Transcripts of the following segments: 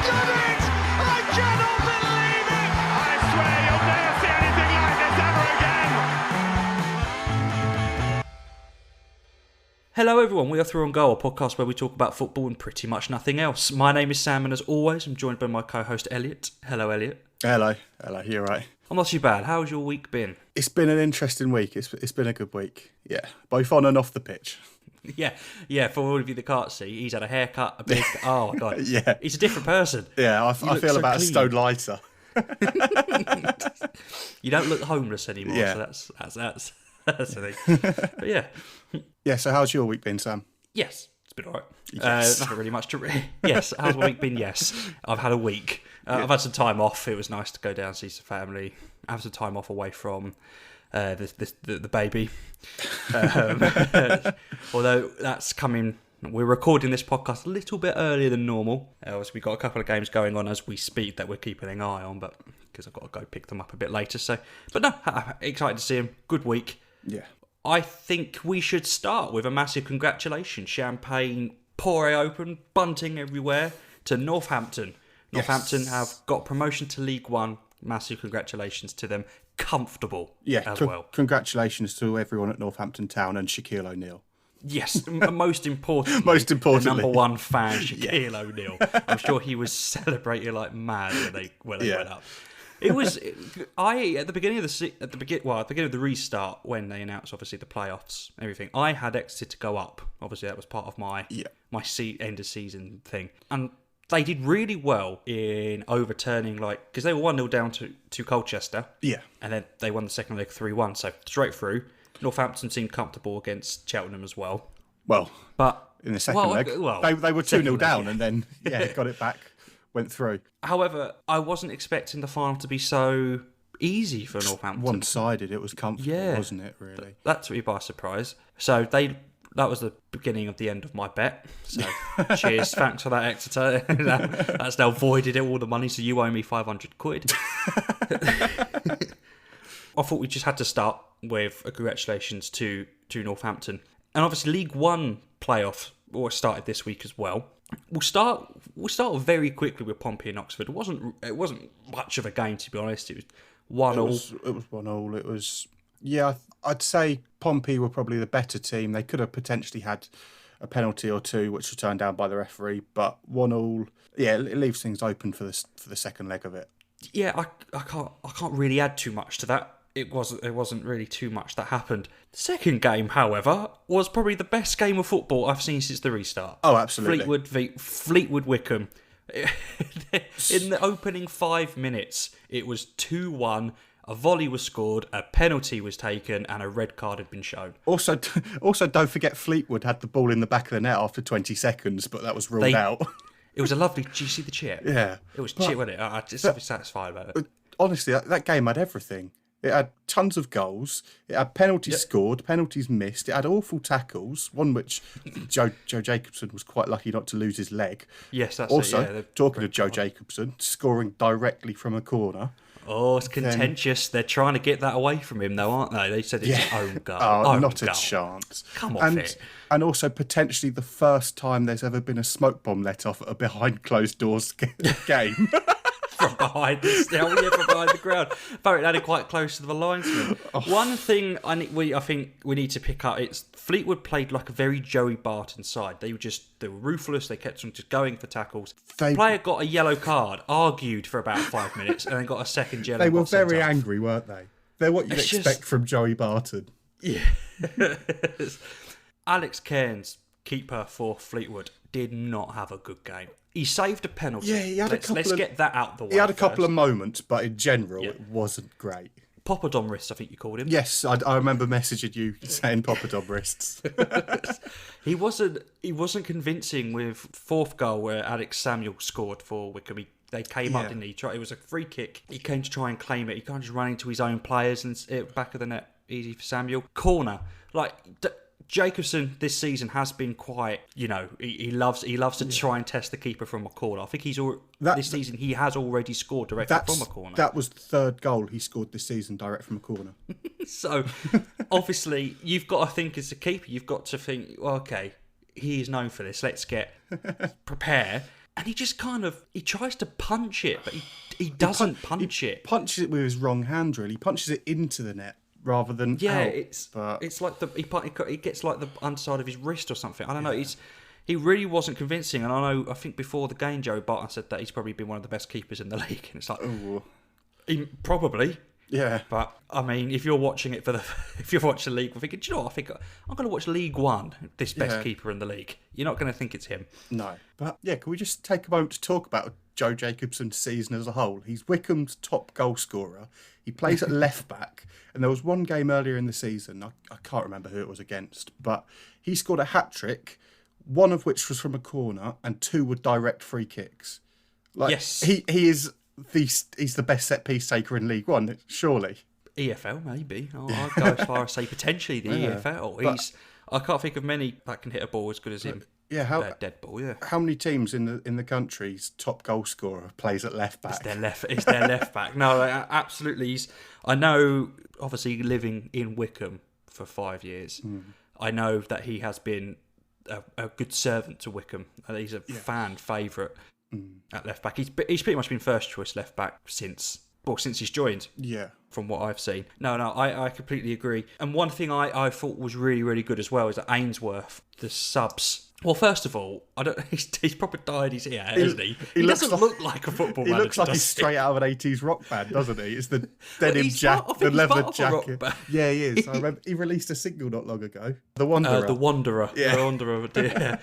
done it! I cannot believe it! I swear you'll never see anything like this ever again! Hello everyone, we are Through on Goal, a podcast where we talk about football and pretty much nothing else. My name is Sam and as always I'm joined by my co-host Elliot. Hello Elliot. Hello, you're right. I'm not too bad. How's your week been? It's been an interesting week. It's been a good week. Yeah, both on and off the pitch. Yeah. For all of you that can't see, he's had a haircut, a big. Oh my god. Yeah, he's a different person. Yeah, I feel so about clean. a stone lighter. You don't look homeless anymore. Yeah. So that's the thing. But yeah. Yeah. So how's your week been, Sam? Yes, it's been alright. Yes. Nothing really much to. Yes, how's my week been? Yes, I've had a week. I've had some time off. It was nice to go down and see some family. Have some time off away from the baby. Although that's coming. We're recording this podcast a little bit earlier than normal. So we've got a couple of games going on as we speak that we're keeping an eye on, but because I've got to go pick them up a bit later. So, but no, excited to see him. Good week. Yeah. I think we should start with a massive congratulations. Champagne pouring open, bunting everywhere to Northampton. Northampton have got promotion to League One. Massive congratulations to them. Comfortable as well. Congratulations to everyone at Northampton Town and Shaquille O'Neal. Yes, most importantly. Most importantly. The number one fan, Shaquille O'Neal. I'm sure he was celebrating like mad when they went up. It was at the beginning of the restart when they announced obviously the playoffs, everything. I had Exeter to go up. Obviously that was part of my end of season thing, and they did really well in overturning because they were 1-0 down to Colchester. Yeah, and then they won the second leg 3-1. So straight through. Northampton seemed comfortable against Cheltenham as well. Well, but in the second leg, they were 2-0 down and then got it back. Went through. However, I wasn't expecting the final to be so easy for Northampton. One-sided, it was comfortable, wasn't it, really? That took me by surprise. So that was the beginning of the end of my bet. So cheers, thanks for that, Exeter. That's now voided all the money, so you owe me 500 quid. I thought we just had to start with a congratulations to Northampton. And obviously League One playoff started this week as well. We'll start very quickly with Pompey and Oxford. It wasn't much of a game, to be honest. It was 1-1. It was 1-1. It was I'd say Pompey were probably the better team. They could have potentially had a penalty or two, which was turned down by the referee. But 1-1, it leaves things open for the second leg of it. Yeah, I can't really add too much to that. It wasn't really too much that happened. The second game, however, was probably the best game of football I've seen since the restart. Oh, absolutely. Fleetwood Wickham. In the opening 5 minutes, it was 2-1. A volley was scored, a penalty was taken, and a red card had been shown. Also, don't forget Fleetwood had the ball in the back of the net after 20 seconds, but that was ruled out. It was a lovely... Did you see the chip? Yeah. It was chip, wasn't it? I just so satisfied about it. Honestly, that game had everything. It had tons of goals. It had penalties scored, penalties missed. It had awful tackles, one which Joe Jacobson was quite lucky not to lose his leg. Yes, that's also, it. Also, talking of Joe Jacobson, scoring directly from a corner. Oh, it's contentious. They're trying to get that away from him, though, aren't they? They said it's his own goal. Oh, not a chance. Come off it. And also potentially the first time there's ever been a smoke bomb let off at a behind closed doors game. From behind the ground. Apparently, had it quite close to the linesman. One thing I think we need to pick up, it's Fleetwood played like a very Joey Barton side. They were ruthless. They kept on just going for tackles. The player got a yellow card, argued for about 5 minutes, and then got a second yellow. They were very angry, weren't they? They're what you'd expect from Joey Barton. Yeah. Alex Cairns, keeper for Fleetwood, did not have a good game. He saved a penalty. Yeah, he had let's get that out the way. He had a couple of moments, but in general, it wasn't great. Poppadom wrists, I think you called him. Yes, I remember messaging you saying Poppadom wrists. He wasn't convincing with fourth goal where Alex Samuel scored for Wickham. They came up, didn't he? It was a free kick. He came to try and claim it. He can't just run into his own players and back of the net. Easy for Samuel. Corner. Jacobson this season has been quite, he loves to try and test the keeper from a corner. I think this season he has already scored directly from a corner. That was the third goal he scored this season direct from a corner. So, obviously, you've got to think as a keeper, you've got to think, well, okay, he is known for this. Let's prepare. And he just he tries to punch it, but he doesn't punch it. Punches it with his wrong hand, really. He punches it into the net rather than out. It's like he gets like the underside of his wrist or something. I don't know. He really wasn't convincing, and I think before the game, Joe Barton said that he's probably been one of the best keepers in the league, and it's like, probably. Yeah, but I mean, if you're watching it if you're watching the league, we're thinking, do you know what? I think I'm going to watch League One. This best keeper in the league. You're not going to think it's him. No, but yeah, can we just take a moment to talk about Joe Jacobson's season as a whole? He's Wycombe's top goal scorer. He plays at left back, and there was one game earlier in the season. I can't remember who it was against, but he scored a hat trick, one of which was from a corner, and 2 were direct free kicks. Yes, he is. He's the best set piece taker in League One, surely. EFL, maybe. I'd go as far as say potentially the EFL. I can't think of many that can hit a ball as good as him. Yeah, dead ball. Yeah. How many teams in the country's top goal scorer plays at left back? It's their left back. No, absolutely. I know. Obviously, living in Wycombe for 5 years, I know that he has been a good servant to Wycombe. He's a fan favourite. At left back, he's pretty much been first choice left back since he's joined. Yeah, from what I've seen. No, I completely agree. And one thing I thought was really, really good as well is that Ainsworth, the subs. Well, first of all, he's proper dyed his hair, hasn't he? He doesn't look like a football manager. He looks like he's straight out of an 80s rock band, doesn't he? It's the denim jacket, the leather jacket. Yeah, he is. I remember he released a single not long ago. The Wanderer. The Wanderer. Yeah. The Wanderer. Yeah.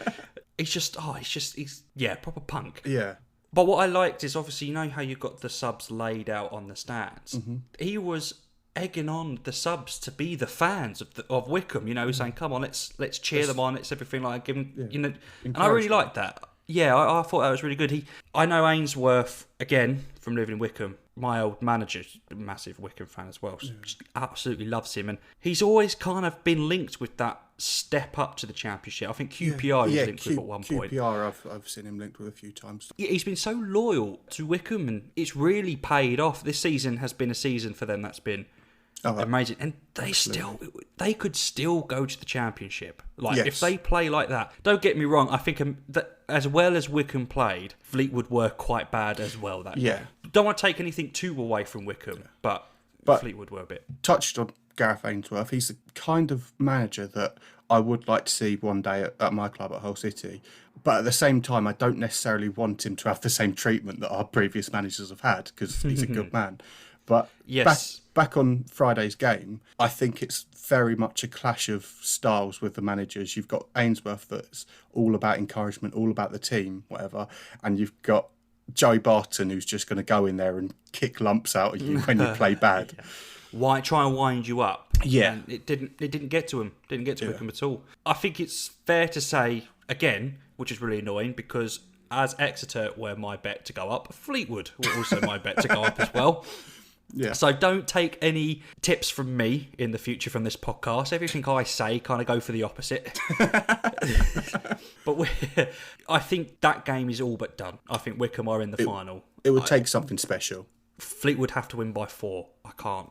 He's proper punk. Yeah. But what I liked is obviously, you know how you've got the subs laid out on the stands? Mm-hmm. He was egging on the subs to be the fans of Wycombe, saying, come on, let's cheer them on, it's everything like give them, and I really liked that. Yeah, I thought that was really good. I know Ainsworth, again, from living in Wycombe, my old manager, massive Wycombe fan as well, just absolutely loves him. And he's always kind of been linked with that step up to the Championship. I think QPR was linked with at one point. QPR, I've seen him linked with a few times. Yeah, he's been so loyal to Wycombe, and it's really paid off. This season has been a season for them that's been amazing, and they could still go to the Championship. If they play like that, don't get me wrong. I think that as well as Wycombe played, Fleetwood were quite bad as well. Game. Don't want to take anything too away from Wycombe, but Fleetwood were a bit touched on. Gareth Ainsworth, he's the kind of manager that I would like to see one day at my club at Hull City. But at the same time, I don't necessarily want him to have the same treatment that our previous managers have had, because he's a good man. But back on Friday's game, I think it's very much a clash of styles with the managers. You've got Ainsworth that's all about encouragement, all about the team, whatever. And you've got Joey Barton who's just going to go in there and kick lumps out of you when you play bad. Why try and wind you up? Yeah, and it didn't get to him. Didn't get to Wycombe at all. I think it's fair to say again, which is really annoying because as Exeter were my bet to go up, Fleetwood were also my bet to go up as well. Yeah. So don't take any tips from me in the future from this podcast. Everything I say kind of go for the opposite. But I think that game is all but done. I think Wycombe are in the final. It would take something special. Fleetwood have to win by 4. I can't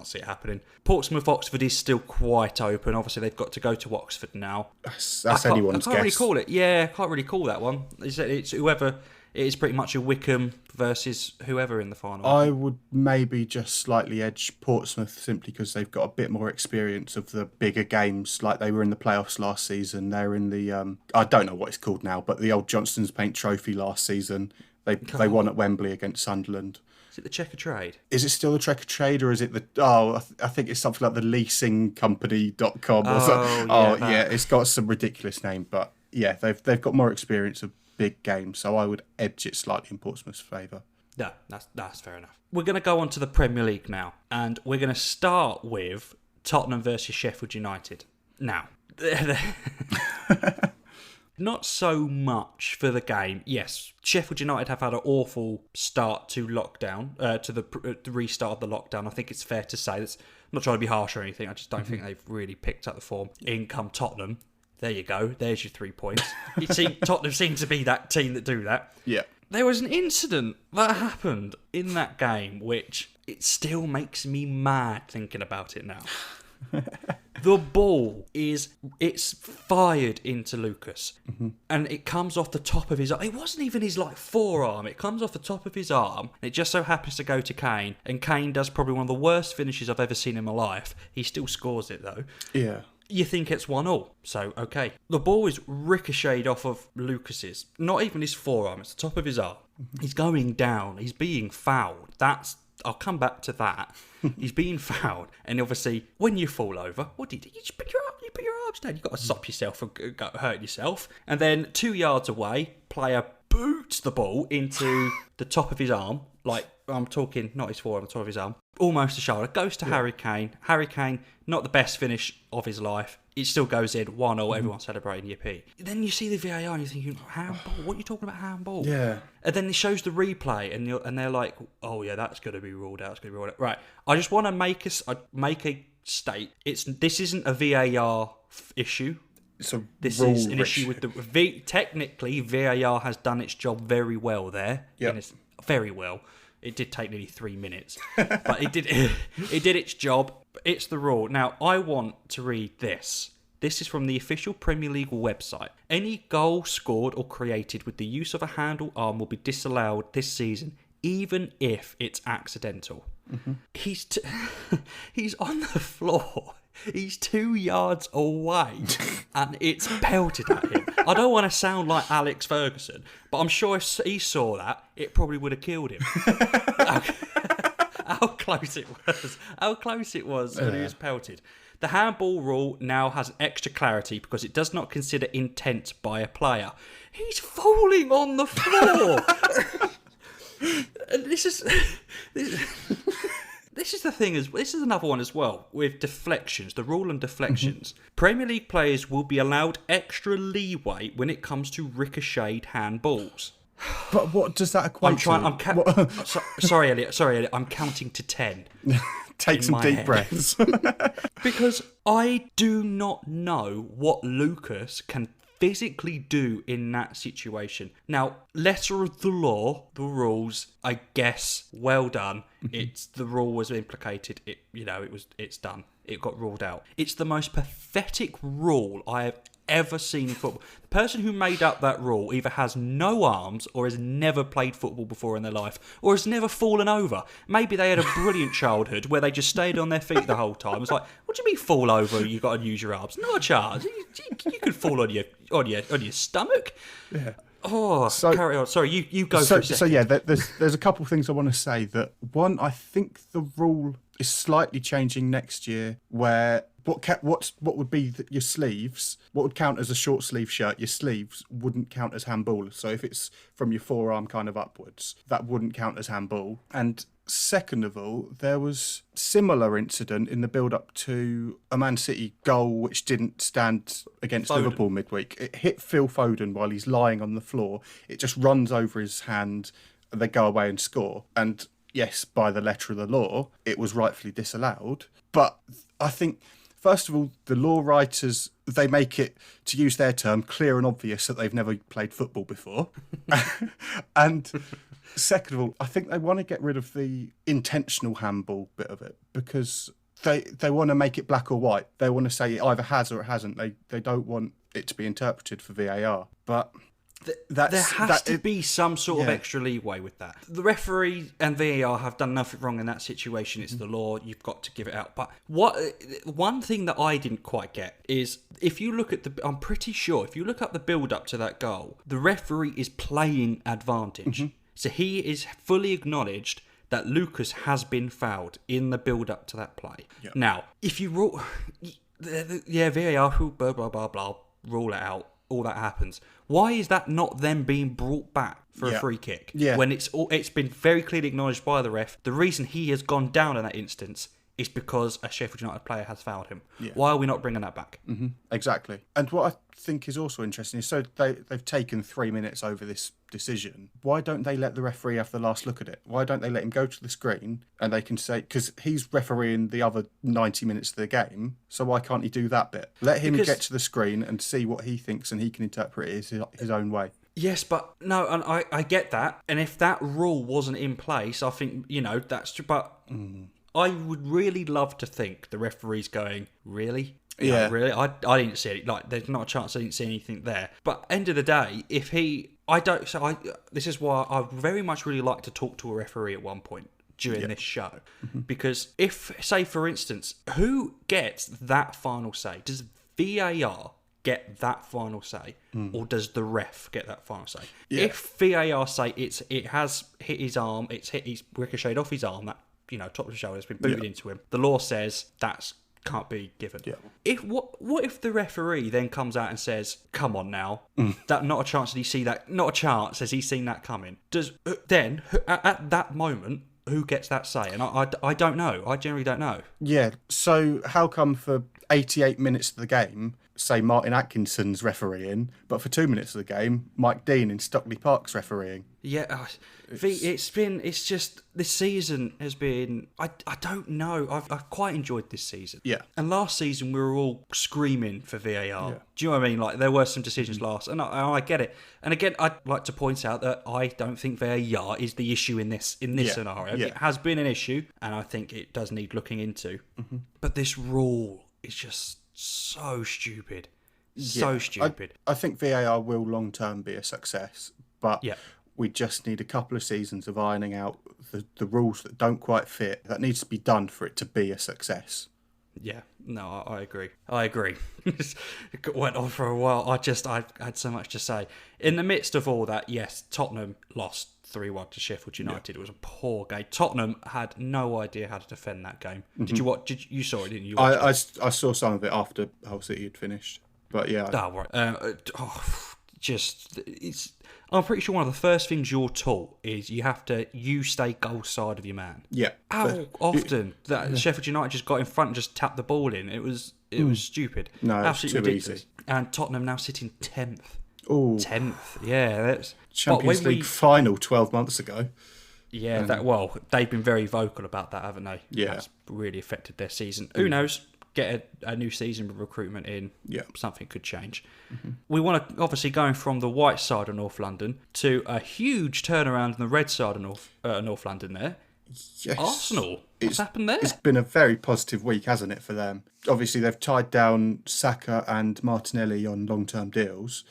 see it happening. Portsmouth Oxford is still quite open. Obviously, they've got to go to Oxford now. That's anyone's guess. I can't really call it. Yeah, I can't really call that one. It's whoever. It is pretty much a Wycombe versus whoever in the final. I would maybe just slightly edge Portsmouth simply because they've got a bit more experience of the bigger games. Like they were in the playoffs last season. They're in the I don't know what it's called now, but the old Johnston's Paint Trophy last season. They won at Wembley against Sunderland. Is it the Checker Trade? Is it still the Checker Trade or is it I think it's something like the leasingcompany.com or something. Yeah, it's got some ridiculous name, but yeah, they've got more experience of big games, so I would edge it slightly in Portsmouth's favour. Yeah, that's fair enough. We're going to go on to the Premier League now, and we're going to start with Tottenham versus Sheffield United. Now, not so much for the game. Yes, Sheffield United have had an awful start to lockdown, to the restart of the lockdown. I think it's fair to say. I'm not trying to be harsh or anything. I just don't think they've really picked up the form. In come Tottenham. There you go. There's your 3 points. Tottenham seem to be that team that do that. Yeah. There was an incident that happened in that game, which it still makes me mad thinking about it now. The ball it's fired into Lucas, and it comes off the top of his arm. It wasn't even his forearm. It comes off the top of his arm, and it just so happens to go to Kane. And Kane does probably one of the worst finishes I've ever seen in my life. He still scores it though. Yeah. You think it's 1-1, so okay. The ball is ricocheted off of Lucas's, not even his forearm, it's the top of his arm. He's going down, he's being fouled. I'll come back to that. He's being fouled, and obviously, when you fall over, what do? You just put your arms down. You've got to stop yourself from hurting yourself. And then 2 yards away, player boots the ball into the top of his arm, I'm talking not his forearm, the top of his arm, almost the shoulder. Goes to Harry Kane. Harry Kane, not the best finish of his life. It still goes in 1-0. Everyone's celebrating yippee. Then you see the VAR and you're thinking, handball? What are you talking about, handball? Yeah. And then it shows the replay and they're like, oh yeah, that's going to be ruled out. Right. I just want to make a state. This isn't a VAR issue. This is an issue with the technically VAR has done its job very well there. Yeah. Very well. It did take nearly 3 minutes, but it did its job. It's the rule. Now, I want to read this. This is from the official Premier League website. Any goal scored or created with the use of a handle arm will be disallowed this season, even if it's accidental. He's on the floor. He's 2 yards away and it's pelted at him. I don't want to sound like Alex Ferguson, but I'm sure if he saw that, it probably would have killed him. How close it was when he was pelted. The handball rule now has extra clarity because it does not consider intent by a player. He's falling on the floor. And this is the thing. This is another one as well with deflections. The rule on deflections. Premier League players will be allowed extra leeway when it comes to ricocheted handballs. But what does that equate to? Sorry, Elliot. I'm counting to 10. Take some deep breaths. Because I do not know what Lucas can physically do in that situation. Now, letter of the law, the rules, I guess, well done. It's the rule was implicated. It's done. It got ruled out. It's the most pathetic rule I have ever seen in football. The person who made up that rule either has no arms or has never played football before in their life or has never fallen over. Maybe they had a brilliant childhood where they just stayed on their feet the whole time. It's like, what do you mean fall over? You got to use your arms? Not a chance. You could fall on your stomach. Yeah. Oh, carry on. Sorry, you go for a second. So yeah, there's a couple of things I want to say. That one, I think the rule is slightly changing next year, where what would be your sleeves, what would count as a short sleeve shirt, your sleeves wouldn't count as handball. So if it's from your forearm kind of upwards, that wouldn't count as handball. And second of all, there was similar incident in the build-up to a Man City goal which didn't stand against Liverpool midweek. It hit Phil Foden while he's lying on the floor. It just runs over his hand, and they go away and score. And yes, by the letter of the law, it was rightfully disallowed. But I think, first of all, the law writers, they make it, to use their term, clear and obvious that they've never played football before. And second of all, I think they want to get rid of the intentional handball bit of it because they want to make it black or white. They want to say it either has or it hasn't. They don't want it to be interpreted for VAR. But there has to be some sort of extra leeway with that. The referee and VAR have done nothing wrong in that situation. It's the law. You've got to give it out. But one thing that I didn't quite get is if you look at I'm pretty sure if you look up the build up to that goal, the referee is playing advantage. So he is fully acknowledged that Lucas has been fouled in the build up to that play. Yep. Now, if you rule, VAR, blah blah blah blah, rule it out. All that happens. Why is that not then being brought back for a free kick? Yeah. When it's been very clearly acknowledged by the ref. The reason he has gone down in that instance is because a Sheffield United player has fouled him. Yeah. Why are we not bringing that back? Exactly. And what I think is also interesting is they've taken 3 minutes over this decision. Why don't they let the referee have the last look at it? Why don't they let him go to the screen and they can say, because he's refereeing the other 90 minutes of the game, so why can't he do that bit? Let him get to the screen and see what he thinks and he can interpret it his own way. Yes, but no, and I get that. And if that rule wasn't in place, I think, that's true. But I would really love to think the referee's going, really? Yeah. Really, I didn't see it. Like, there's not a chance I didn't see anything there. But end of the day, if he, I don't. So this is why I very much really like to talk to a referee at one point during this show, because if, say, for instance, who gets that final say? Does VAR get that final say, or does the ref get that final say? Yeah. If VAR say it has hit his arm, he's ricocheted off his arm, that top of the shoulder has been booted into him. The law says that's can't be given. Yeah. If what if the referee then comes out and says, "Come on now, that not a chance did he see that? Not a chance has he seen that coming?" Does then at that moment who gets that say? And I don't know. I generally don't know. Yeah. So how come for 88 minutes of the game, say Martin Atkinson's refereeing, but for 2 minutes of the game, Mike Dean in Stockley Park's refereeing? Yeah, it's just this season has been. I don't know. I've quite enjoyed this season. Yeah. And last season we were all screaming for VAR. Yeah. Do you know what I mean? Like, there were some decisions last, and I get it. And again, I'd like to point out that I don't think VAR is the issue in this scenario. Yeah. It has been an issue, and I think it does need looking into. But this rule is just so stupid. So stupid. I think VAR will long term be a success, but Yeah. we just need a couple of seasons of ironing out the rules that don't quite fit. That needs to be done for it to be a success. Yeah, no, I agree. It went on for a while. I had so much to say. In the midst of all that, yes, Tottenham lost 3-1 to Sheffield United. It was a poor game. Tottenham had no idea how to defend that game. Did you watch? You saw it, didn't you? I saw some of it after Hull City had finished, but yeah. Oh, right. I'm pretty sure one of the first things you're taught is you stay goal side of your man. Yeah. How often that Sheffield United just got in front and just tapped the ball in? It was stupid. No, it's absolutely too ridiculous. easy. And Tottenham now sitting 10th. Oh, 10th, yeah. That's Champions League final 12 months ago. Yeah, they've been very vocal about that, haven't they? Yeah. That's really affected their season. Who knows? Get a new season with recruitment in. Yeah. Something could change. We want to, obviously, going from the white side of North London to a huge turnaround in the red side of North London there. Yes. Arsenal. What's happened there? It's been a very positive week, hasn't it, for them? Obviously, they've tied down Saka and Martinelli on long-term deals,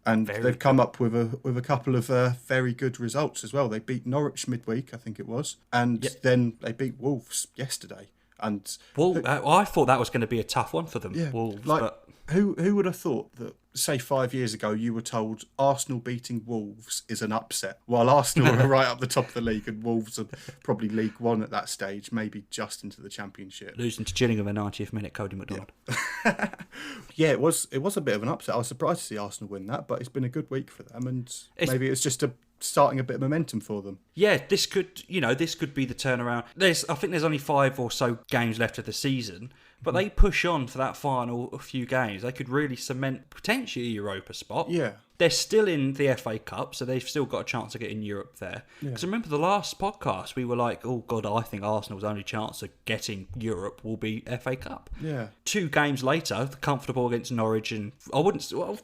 and they've come up with a couple of very good results as well. They beat Norwich midweek, I think it was, and then they beat Wolves yesterday. And I thought that was going to be a tough one for them. yeah, Wolves, but who would have thought that, say 5 years ago, you were told Arsenal beating Wolves is an upset, while Arsenal are right up the top of the league and Wolves are probably League One at that stage, maybe just into the Championship. losing to Gillingham in the 90th minute, Cody McDonald. Yeah, it was a bit of an upset. I was surprised to see Arsenal win that, but it's been a good week for them, and maybe it's just starting a bit of momentum for them. Yeah, this could be the turnaround. I think there's only 5 or so games left of the season, but they push on for that final few games. They could really cement potentially a Europa spot. Yeah. They're still in the FA Cup, so they've still got a chance to get in Europe there. Because remember the last podcast, we were like, oh God, I think Arsenal's only chance of getting Europe will be FA Cup. Yeah. 2 games later, comfortable against Norwich, and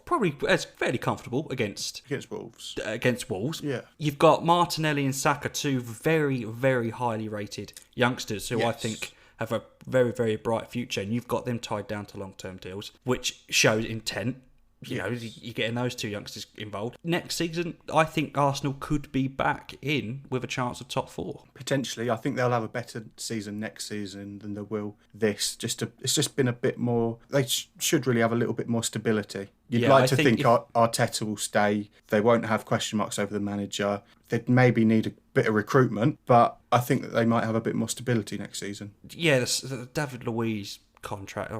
probably it's fairly comfortable against Wolves. Against Wolves. Yeah. You've got Martinelli and Saka, 2 very, very highly rated youngsters who I think have a very, very bright future, and you've got them tied down to long-term deals, which shows intent. You're getting those 2 youngsters involved. Next season, I think Arsenal could be back in with a chance of top 4. Potentially, I think they'll have a better season next season than they will this. It's just been a bit more. They should really have a little bit more stability. You'd like to think Arteta will stay. They won't have question marks over the manager. They'd maybe need a bit of recruitment, but I think that they might have a bit more stability next season. Yeah, the David Luiz contract,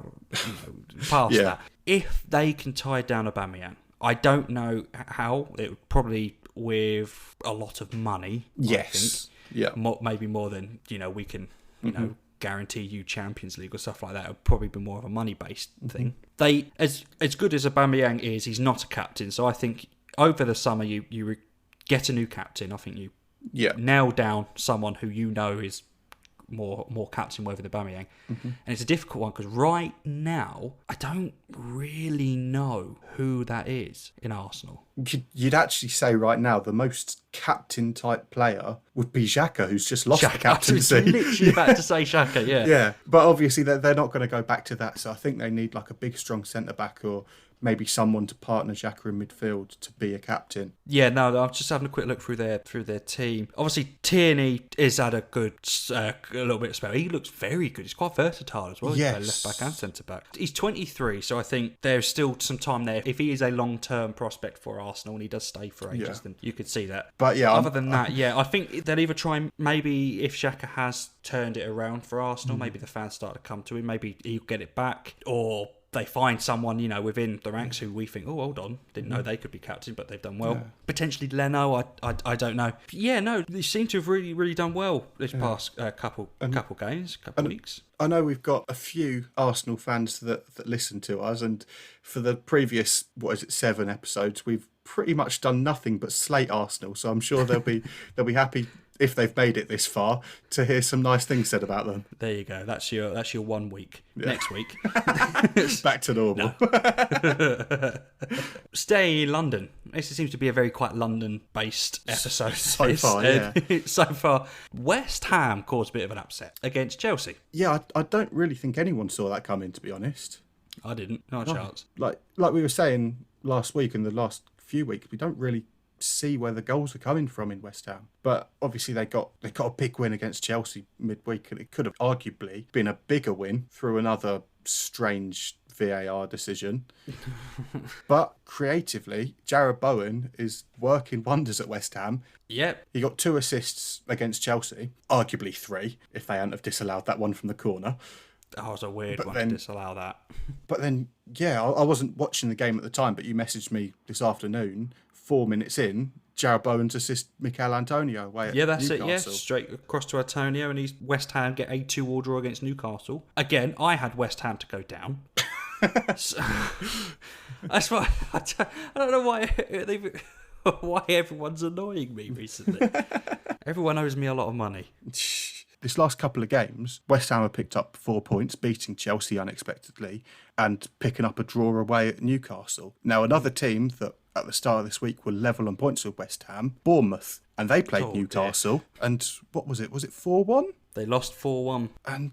past that. If they can tie down Aubameyang, I don't know how. It would probably with a lot of money. Yes. I think. Maybe more than we can. Guarantee you Champions League or stuff like that. It would probably be more of a money-based thing. They as good as Aubameyang is, he's not a captain. So I think over the summer you get a new captain. I think you nail down someone who is more captain over the Aubameyang. And it's a difficult one because right now I don't really know who that is in Arsenal. You'd actually say right now the most captain type player would be Xhaka, who's just lost the captaincy. I was literally about to say Xhaka, yeah. Yeah, but obviously they're not going to go back to that, so I think they need like a big strong centre back or maybe someone to partner Xhaka in midfield to be a captain. Yeah, no, I'm just having a quick look through their team. Obviously, Tierney has had a little bit of spell. He looks very good. He's quite versatile as well. Yes. He's left back and centre back. He's 23, so I think there's still some time there. If he is a long-term prospect for Arsenal and he does stay for ages, then you could see that. But yeah, other than that, I think they'll either try and maybe if Xhaka has turned it around for Arsenal, maybe the fans start to come to him. Maybe he'll get it back, or they find someone, within the ranks who we think, oh, hold on, didn't know they could be captain, but they've done well. Yeah. Potentially Leno, I don't know. But yeah, no, they seem to have really, really done well this past couple weeks. I know we've got a few Arsenal fans that listen to us, and for the previous, 7 episodes, we've pretty much done nothing but slate Arsenal, so I'm sure they'll be happy if they've made it this far to hear some nice things said about them. There you go. That's your 1 week. Yeah. Next week, back to normal. Staying in London. This seems to be a very quite London-based episode. So far, yeah. So far, West Ham caused a bit of an upset against Chelsea. Yeah, I don't really think anyone saw that coming, to be honest. I didn't. Not a chance. Like we were saying last week and the last few weeks, we don't really see where the goals are coming from in West Ham. But obviously they got a big win against Chelsea midweek, and it could have arguably been a bigger win through another strange VAR decision. But creatively, Jarrod Bowen is working wonders at West Ham. Yep. He got 2 assists against Chelsea, arguably 3 if they hadn't have disallowed that one from the corner. That was a weird one to disallow that. But then, I wasn't watching the game at the time, but you messaged me this afternoon, 4 minutes in, Jarrod Bowen's assist Mikel Antonio away at that's Newcastle. it, yeah. Straight across to Antonio, and he's West Ham get a 2-2 draw against Newcastle. Again, I had West Ham to go down. So, that's why I don't know why everyone's annoying me recently. Everyone owes me a lot of money. This last couple of games, West Ham have picked up 4 points, beating Chelsea unexpectedly and picking up a draw away at Newcastle. Now, another team that at the start of this week were level on points with West Ham, Bournemouth, and they played Newcastle. Dear. And what was it? Was it 4-1? They lost 4-1. And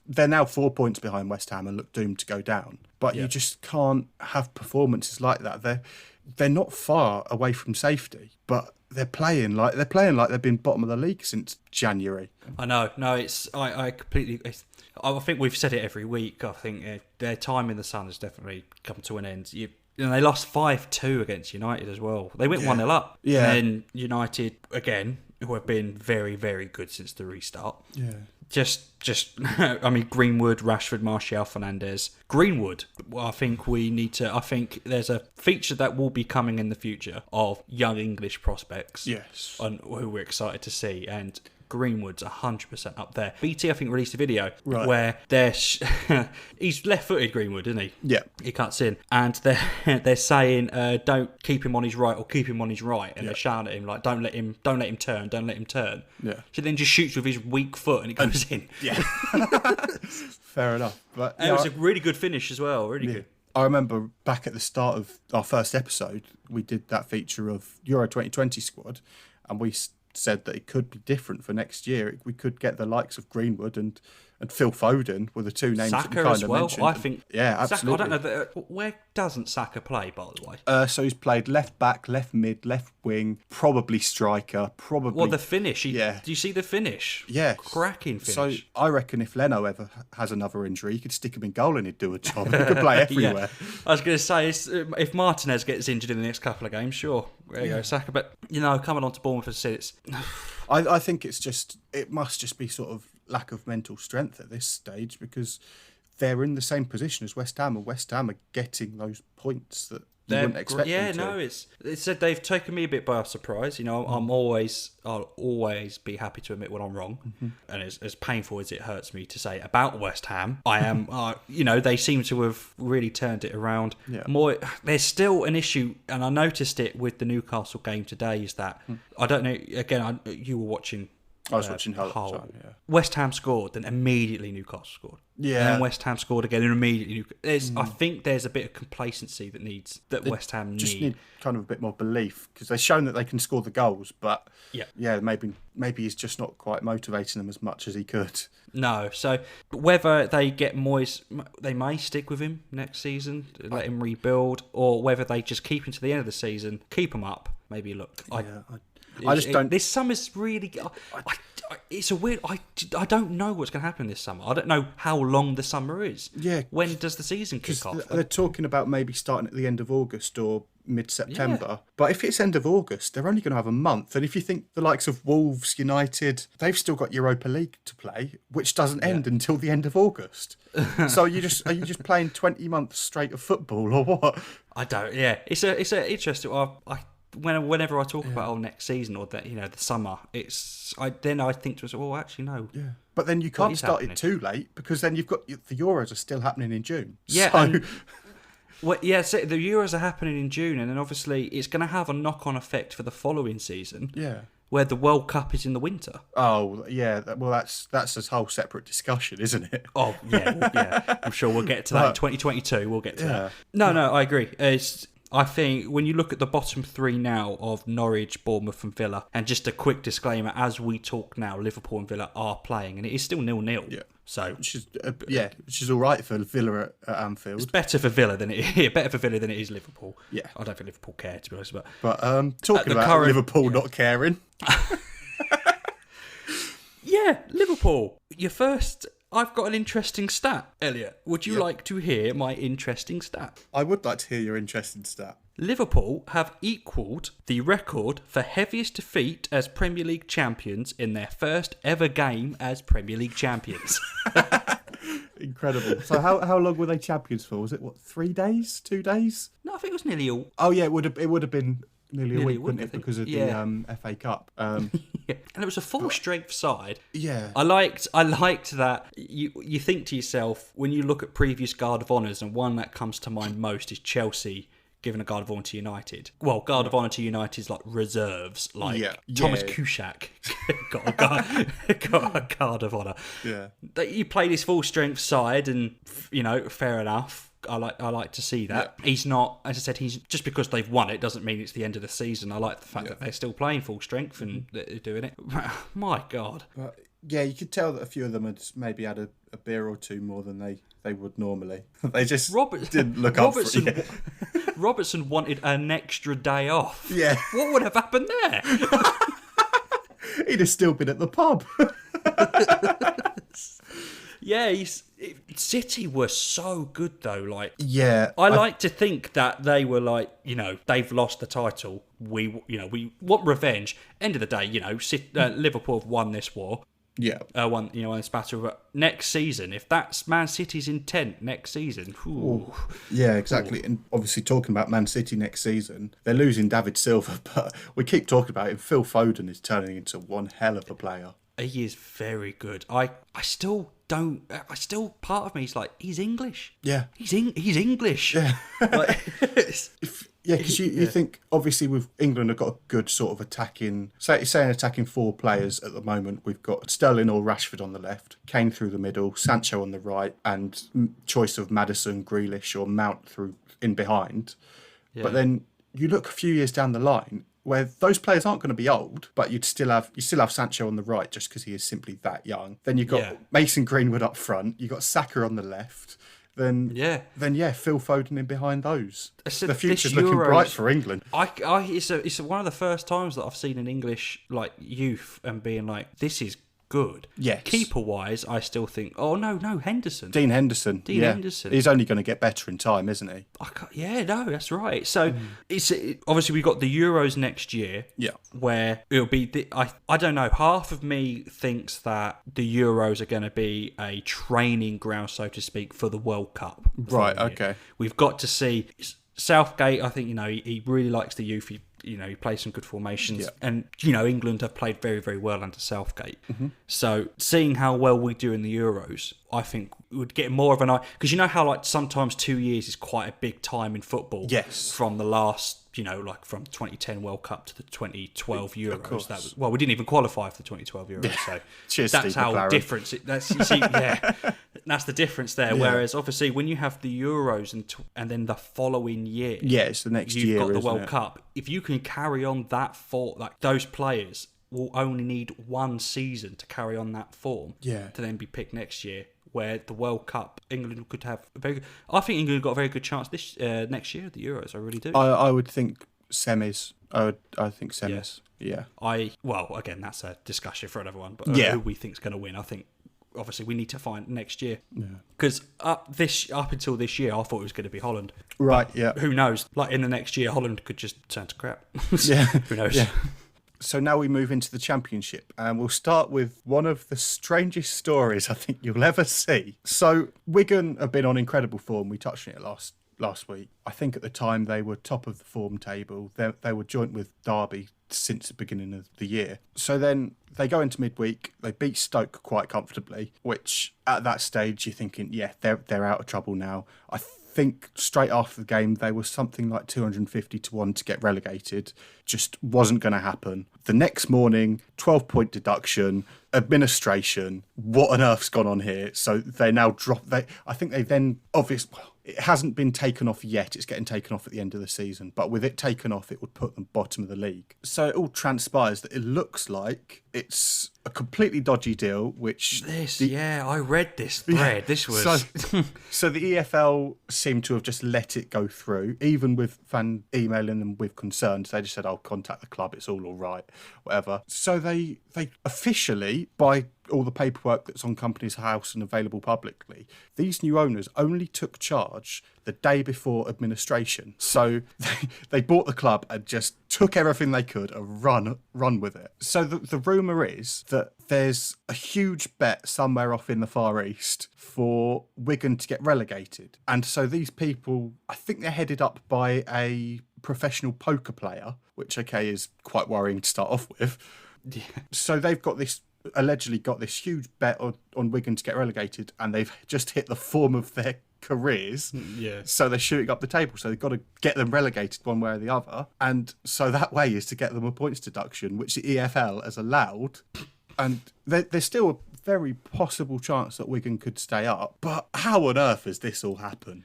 they're now 4 points behind West Ham and look doomed to go down. But you just can't have performances like that. They're not far away from safety, but they're playing like they've been bottom of the league since January. I know. No, I completely. I think we've said it every week. I think their time in the sun has definitely come to an end. They lost 5-2 against United as well. They went 1-0 up. Yeah. And then United again, who have been very, very good since the restart. Yeah. Just I mean, Greenwood, Rashford, Martial, Fernandes. Greenwood, well, I think there's a feature that will be coming in the future of young English prospects. Yes. And who we're excited to see. And Greenwood's 100% up there. BT, I think, released a video where he's left-footed, Greenwood, isn't he? Yeah. He cuts in, and they're saying, "Don't keep him on his right," or "Keep him on his right," and they're shouting at him like, "Don't let him turn." Yeah. So then just shoots with his weak foot, and it goes in. Yeah. Fair enough. But it was a really good finish as well. Really good. I remember back at the start of our first episode, we did that feature of Euro 2020 squad, and we said that it could be different for next year. We could get the likes of Greenwood and Phil Foden were the 2 names Saka that we kind as of well. mentioned. I think. Yeah, absolutely. Saka, I don't know. Where doesn't Saka play, by the way? So he's played left back, left mid, left wing, probably striker, probably. Well, the finish. Do you see the finish? Yeah, cracking finish. So I reckon if Leno ever has another injury, you could stick him in goal and he'd do a job. He could play everywhere. I was going to say, if Martinez gets injured in the next couple of games, sure, there you go, Saka. But coming on to Bournemouth, it's. I think it must just be sort of lack of mental strength at this stage, because they're in the same position as West Ham, and West Ham are getting those points that you wouldn't expect them to. It said they've taken me a bit by surprise. I'll always be happy to admit when I'm wrong, and as painful as it hurts me to say about West Ham, I am. They seem to have really turned it around. Yeah. There's still an issue, and I noticed it with the Newcastle game today. Is that I don't know. Again, you were watching I was watching Hull at the Hull. time, yeah. West Ham scored, then immediately Newcastle scored. Yeah. And then West Ham scored again, and immediately I think there's a bit of complacency that West Ham Just need kind of a bit more belief, because they've shown that they can score the goals, but maybe he's just not quite motivating them as much as he could. No, so whether they get Moyes, they may stick with him next season, let him rebuild, or whether they just keep him to the end of the season, keep him up, maybe look. I just don't. This summer's really. It's a weird. I don't know what's going to happen this summer. I don't know how long the summer is. Yeah. When does the season kick off? They're talking about maybe starting at the end of August or mid-September. But if it's end of August, they're only going to have a month. And if you think the likes of Wolves, United, they've still got Europa League to play, which doesn't end until the end of August. So are you just playing 20 months straight of football or what? I don't. Yeah, it's a interesting. Whenever I talk about next season or the summer, I think to myself, actually no. Yeah. But then you can't start it too late, because then you've got the Euros are still happening in June. Yeah. So... So the Euros are happening in June, and then obviously it's going to have a knock-on effect for the following season. Yeah. Where the World Cup is in the winter. Oh yeah, well that's a whole separate discussion, isn't it? Oh yeah. I'm sure we'll get to that in 2022. We'll get to that. No, I agree. I think when you look at the bottom three now of Norwich, Bournemouth and Villa, and just a quick disclaimer, as we talk now, Liverpool and Villa are playing, and it is still 0-0. Yeah. So which is all right for Villa at Anfield. It's better for Villa than it is Liverpool. Yeah. I don't think Liverpool care, to be honest. But talking about Liverpool not caring. Yeah, Liverpool. I've got an interesting stat, Elliot. Would you like to hear my interesting stat? I would like to hear your interesting stat. Liverpool have equalled the record for heaviest defeat as Premier League champions in their first ever game as Premier League champions. Incredible. So how long were they champions for? Was it 3 days? 2 days? No, I think it was nearly all. Oh yeah, it would have been nearly a week, wouldn't it? Because of the FA Cup. Yeah. And it was a full strength side. Yeah. I liked that you think to yourself, when you look at previous Guard of Honours, and one that comes to mind most is Chelsea giving a Guard of Honour to United. Well, Guard of Honour to United's like reserves, like Thomas Kuszczak got a Guard of Honour. Yeah. You play this full strength side, and fair enough. I like to see that. Yeah. He's not, as I said, he's just because they've won it doesn't mean it's the end of the season. I like the fact that they're still playing full strength and they're doing it. My God. Yeah, you could tell that a few of them had maybe had a beer or two more than they would normally. They just didn't look up for it. Robertson wanted an extra day off. Yeah. What would have happened there? He'd have still been at the pub. Yeah, City were so good though. Like, yeah, I like to think that they were like, they've lost the title. We want revenge. End of the day, Liverpool have won this war. Yeah, won this battle. But next season, if that's Man City's intent next season, yeah, exactly. And obviously, talking about Man City next season, they're losing David Silva, but we keep talking about it. Phil Foden is turning into one hell of a player. He is very good. I still part of me is like, he's English. Yeah. He's English. Yeah. Because you think, obviously, with England have got a good sort of attacking, say an attacking four players at the moment. We've got Sterling or Rashford on the left, Kane through the middle, Sancho on the right, and choice of Maddison, Grealish or Mount through in behind. Yeah. But then you look a few years down the line, where those players aren't going to be old, but you still have Sancho on the right just because he is simply that young. Then you've got Mason Greenwood up front. You've got Saka on the left. Then Phil Foden in behind those. The future's looking bright for England. It's one of the first times that I've seen an English youth and being like, this is good. Yes. Keeper wise, I still think, Henderson. Dean Henderson. Henderson. He's only going to get better in time, isn't he? That's right. So obviously we've got the Euros next year. Yeah. Where it'll be I don't know. Half of me thinks that the Euros are going to be a training ground, so to speak, for the World Cup. Right. Okay. We've got to see Southgate. I think he really likes the youth. He plays some good formations, and England have played very, very well under Southgate. Mm-hmm. So seeing how well we do in the Euros, I think we would get more of an eye, because how sometimes 2 years is quite a big time in football. Yes. From the last like from 2010 World Cup to the 2012 Euros. Of course. That was, well, we didn't even qualify for the 2012 Euros, so Cheers, that's Steve how McLaren. different. That's the difference there. Yeah. Whereas obviously when you have the Euros and then the following year, it's the next you've year, got the isn't World it? Cup. If you can carry on that form, like those players will only need one season to carry on that form, Yeah. to then be picked next year. Where the World Cup, England could have a very good. I think England got a very good chance this next year at the Euros. I really do. I would think semis. I think semis. Yeah. Well, again, that's a discussion for another one. But Yeah. who we think's going to win? I think obviously we need to find next year. Yeah. Because up until this year, I thought it was going to be Holland. Right. Yeah. Who knows? Like in the next year, Holland could just turn to crap. Yeah. Who knows? Yeah. So now we move into the Championship, and we'll start with one of the strangest stories I think you'll ever see. So Wigan have been on incredible form. We touched on it last week. I think at the time they were top of the form table. They were joint with Derby since the beginning of the year. So then they go into midweek. They beat Stoke quite comfortably, which at that stage you're thinking, yeah, they're out of trouble now. I think straight after the game they were something like 250 to 1 to get relegated. Just wasn't going to happen. The next morning, 12-point deduction, administration. What on earth's gone on here? So they now drop. I think they then obviously. It hasn't been taken off yet. It's getting taken off at the end of the season. But with it taken off, it would put them bottom of the league. So it all transpires that it looks like it's a completely dodgy deal, which... I read this thread. This was... So the EFL seemed to have just let it go through, even with fan emailing them with concerns. They just said, I'll contact the club. It's all right, whatever. So they officially, by all the paperwork that's on Companies House and available publicly, these new owners only took charge the day before administration. So they bought the club and just took everything they could and run with it. So the rumour is that there's a huge bet somewhere off in the Far East for Wigan to get relegated. And so these people, I think they're headed up by a professional poker player, which, okay, is quite worrying to start off with. Yeah. So they've allegedly got this huge bet on Wigan to get relegated, and they've just hit the form of their careers. Yeah. So they're shooting up the table. So they've got to get them relegated one way or the other. And so that way is to get them a points deduction, which the EFL has allowed. And there's still a very possible chance that Wigan could stay up. But how on earth has this all happened?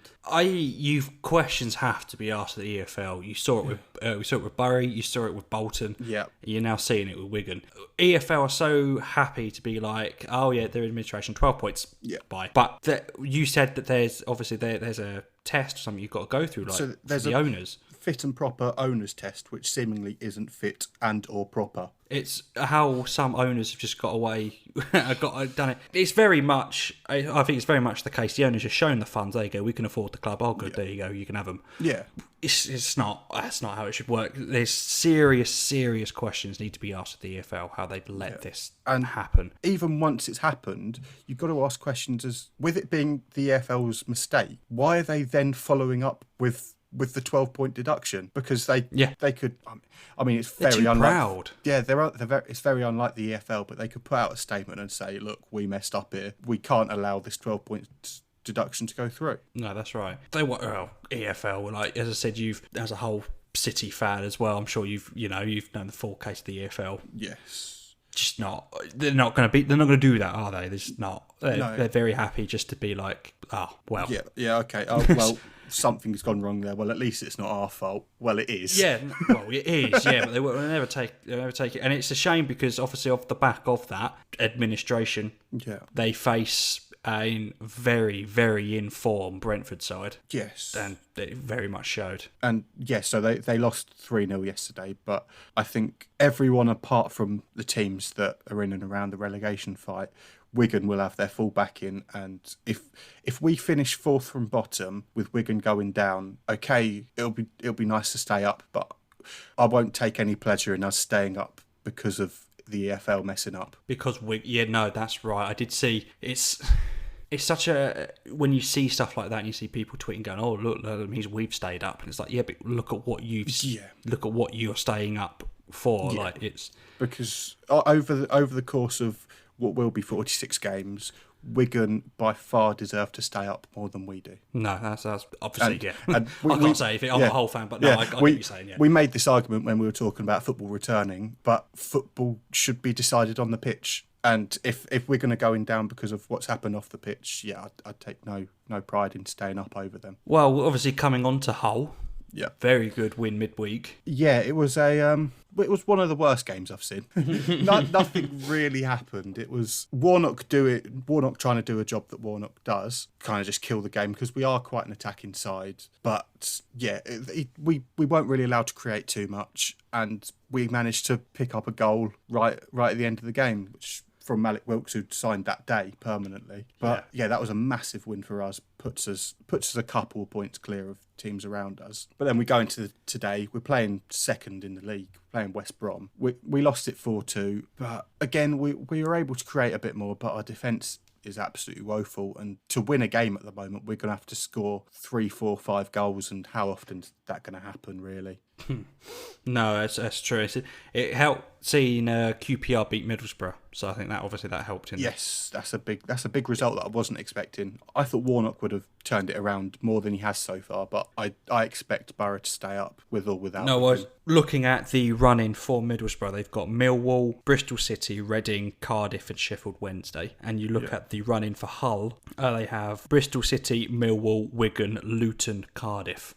Questions have to be asked of the EFL. You saw it with Bury. You saw it with Bolton. Yeah. You're now seeing it with Wigan. EFL are so happy to be like, oh yeah, their administration 12 points. Yeah. Bye. But you said that there's obviously there's a test or something you've got to go through, like So there's the owners. Fit and proper owners test, which seemingly isn't fit and or proper. It's how some owners have just got away, done it. It's very much, I think it's very much the case. The owners have shown the funds. There you go. We can afford the club. Oh, good. Yeah. There you go. You can have them. Yeah. That's not how it should work. There's serious questions need to be asked of the EFL how they've let this happen. Even once it's happened, you've got to ask questions as, with it being the EFL's mistake, why are they then following up with the 12-point deduction? Because they could. I mean, it's very unlike. Proud. Yeah, it's very unlike the EFL, but they could put out a statement and say, "Look, we messed up here. We can't allow this 12-point deduction to go through." No, that's right. They want EFL. Like as I said, as a whole City fan as well. I'm sure you've known the full case of the EFL. Yes. Just not. They're not going to do that, are they? They're just not. They're very happy just to be like, oh well. Yeah. Okay. Oh well. Something's gone wrong there. Well, at least it's not our fault. Well, it is. Yeah, well, it is. Yeah, but they'll never take it, and it's a shame because obviously off the back of that administration, they face a very, very in-form Brentford side. Yes, and it very much showed. And yes, so they lost 3-0 yesterday, but I think everyone apart from the teams that are in and around the relegation fight, Wigan will have their full backing, and if we finish fourth from bottom with Wigan going down, okay, it'll be nice to stay up, but I won't take any pleasure in us staying up because of the EFL messing up. Because that's right. I did see it's such a, when you see stuff like that and you see people tweeting going, oh look, that means we've stayed up, and it's like, yeah, but look at what you're staying up for. Like it's because over the course of what will be 46 games, Wigan by far deserve to stay up more than we do. No, that's obviously, And I can't say if I'm a whole fan, but no, I get what you're saying, yeah. We made this argument when we were talking about football returning, but football should be decided on the pitch. And if we're going to go in down because of what's happened off the pitch, I'd take no pride in staying up over them. Well, obviously coming on to Hull, very good win midweek. Yeah, it was one of the worst games I've seen. Nothing really happened. It was Warnock trying to do a job that Warnock does, kind of just kill the game because we are quite an attacking side. But yeah, we weren't really allowed to create too much, and we managed to pick up a goal right at the end of the game, which from Malik Wilkes, who signed that day permanently. But yeah, that was a massive win for us. Puts us a couple of points clear of teams around us. But then we go into today. We're playing second in the league, playing West Brom. We lost it 4-2. But again, we were able to create a bit more, but our defence is absolutely woeful. And to win a game at the moment, we're going to have to score 3, 4, 5 goals. And how often is that going to happen, really? No, that's true. It helped seeing QPR beat Middlesbrough, so I think that helped. Yes, that's a big result that I wasn't expecting. I thought Warnock would have turned it around more than he has so far, but I expect Borough to stay up with or without. No, I was looking at the run-in for Middlesbrough. They've got Millwall, Bristol City, Reading, Cardiff and Sheffield Wednesday. And you look at the run-in for Hull, they have Bristol City, Millwall, Wigan, Luton, Cardiff.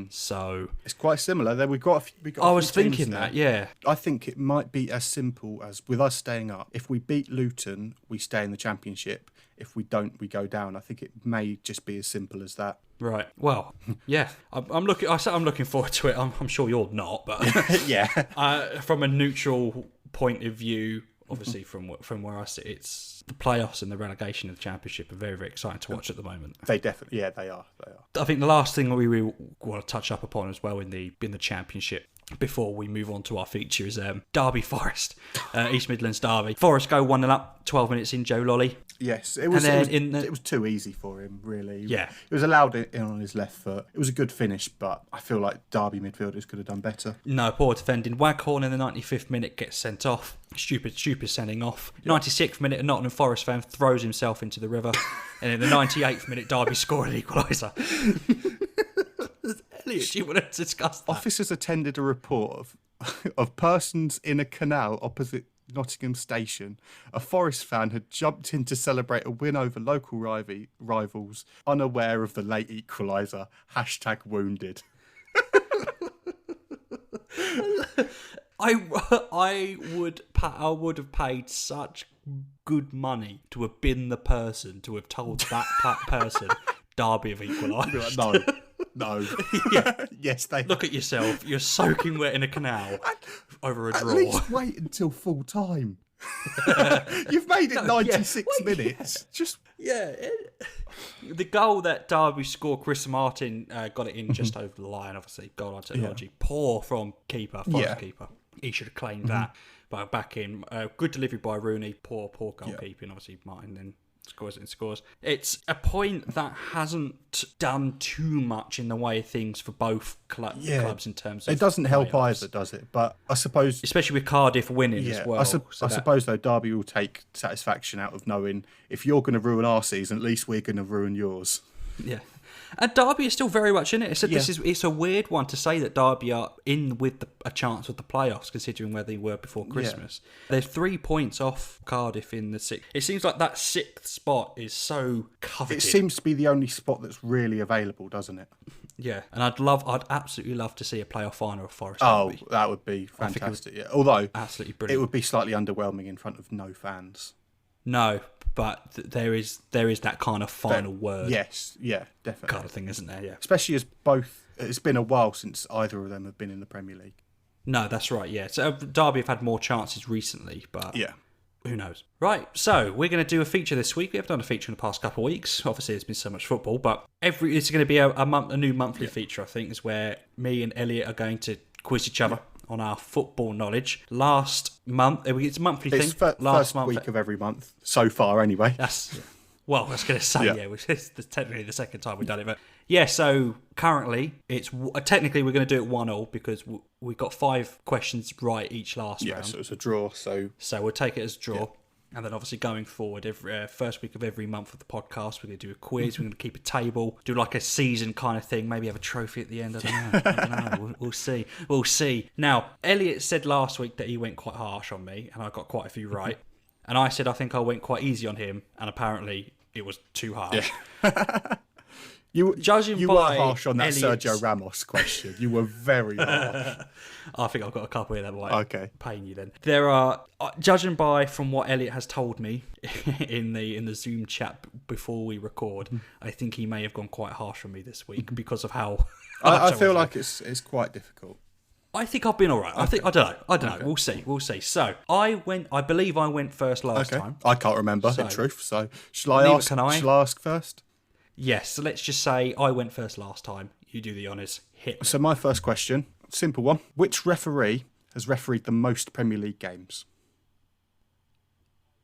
So it's quite similar. We've got I was thinking that, yeah. I think it might be as simple as with us staying up. If we beat Luton, we stay in the Championship. If we don't, we go down. I think it may just be as simple as that. Right. Well, yeah. I'm looking forward to it. I'm sure you're not, but yeah. From a neutral point of view, obviously from where I sit, it's the playoffs and the relegation of the Championship are very, very exciting to watch at the moment. They definitely, they are. I think the last thing we want to touch up upon as well in the Championship before we move on to our feature is Derby Forest, East Midlands Derby. Forest go 1-0 up, 12 minutes in, Joe Lolly. Yes, it was too easy for him, really. Yeah. It was allowed in on his left foot. It was a good finish, but I feel like Derby midfielders could have done better. No, poor defending. Waghorn in the 95th minute gets sent off. Stupid sending off. 96th minute, a Nottingham Forest fan throws himself into the river. And in the 98th minute, Derby score an equaliser. Elliot, do you want to discuss that? Officers attended a report of persons in a canal opposite Nottingham Station. A Forest fan had jumped in to celebrate a win over local rivals, unaware of the late equaliser. #wounded. I would have paid such good money to have been the person to have told that person Derby have equalised. No. Yeah. Yes, they look at yourself. You're soaking wet in a canal over a draw. At least wait until full time. You've made it 96 minutes. Yeah. The goal that Derby scored, Chris Martin got it in just over the line. Obviously, goal line technology. Poor from keeper, Forest keeper. He should have claimed that. But back in, good delivery by Rooney. Poor goalkeeping. Obviously, Martin then scores. It's a point that hasn't done too much in the way of things for both clubs in terms of... It doesn't help either, does it? But I suppose... Especially with Cardiff winning as well. I suppose, though, Derby will take satisfaction out of knowing if you're going to ruin our season, at least we're going to ruin yours. Yeah. And Derby is still very much in it. It's a weird one to say that Derby are in with a chance of the playoffs, considering where they were before Christmas. They're 3 points off Cardiff in the sixth. It seems like that 6th spot is so coveted. It seems to be the only spot that's really available, doesn't it? Yeah, and I'd absolutely love to see a playoff final of Forest. That would be fantastic. Although absolutely brilliant. It would be slightly underwhelming in front of no fans. No, but there is that kind of final word. Yes, yeah, definitely. Kind of thing, isn't there? Yeah. Especially as it's been a while since either of them have been in the Premier League. No, that's right, yeah. So Derby have had more chances recently, but who knows? Right, so we're going to do a feature this week. We have done a feature in the past couple of weeks. Obviously, there's been so much football, but it's going to be a new monthly feature, I think, is where me and Elliot are going to quiz each other on our football knowledge. Last month, it's a monthly thing. First week of every month, so far anyway. Well, I was going to say, it's technically the second time we've done it. But yeah, so currently, technically we're going to do it 1-1 because we got 5 questions right each last round. Yeah, so it's a draw. So we'll take it as a draw. And then obviously going forward, every first week of every month of the podcast, we're going to do a quiz. We're going to keep a table, do like a season kind of thing. Maybe have a trophy at the end. I don't know. We'll see. We'll see. Now, Elliot said last week that he went quite harsh on me, and I got quite a few right. And I said I think I went quite easy on him, and apparently it was too harsh. Yeah. You were harsh on that Sergio Ramos question. You were very harsh. I think I've got a couple here that might pain you then. There are, judging by from what Elliot has told me in the Zoom chat before we record, I think he may have gone quite harsh on me this week because of how... I feel like it's quite difficult. I think I've been all right. I don't know. We'll see. So I believe I went first last time. I can't remember in truth. So shall I ask first? Yes. So let's just say I went first last time. You do the honours. Hit me. So my first question, simple one: which referee has refereed the most Premier League games?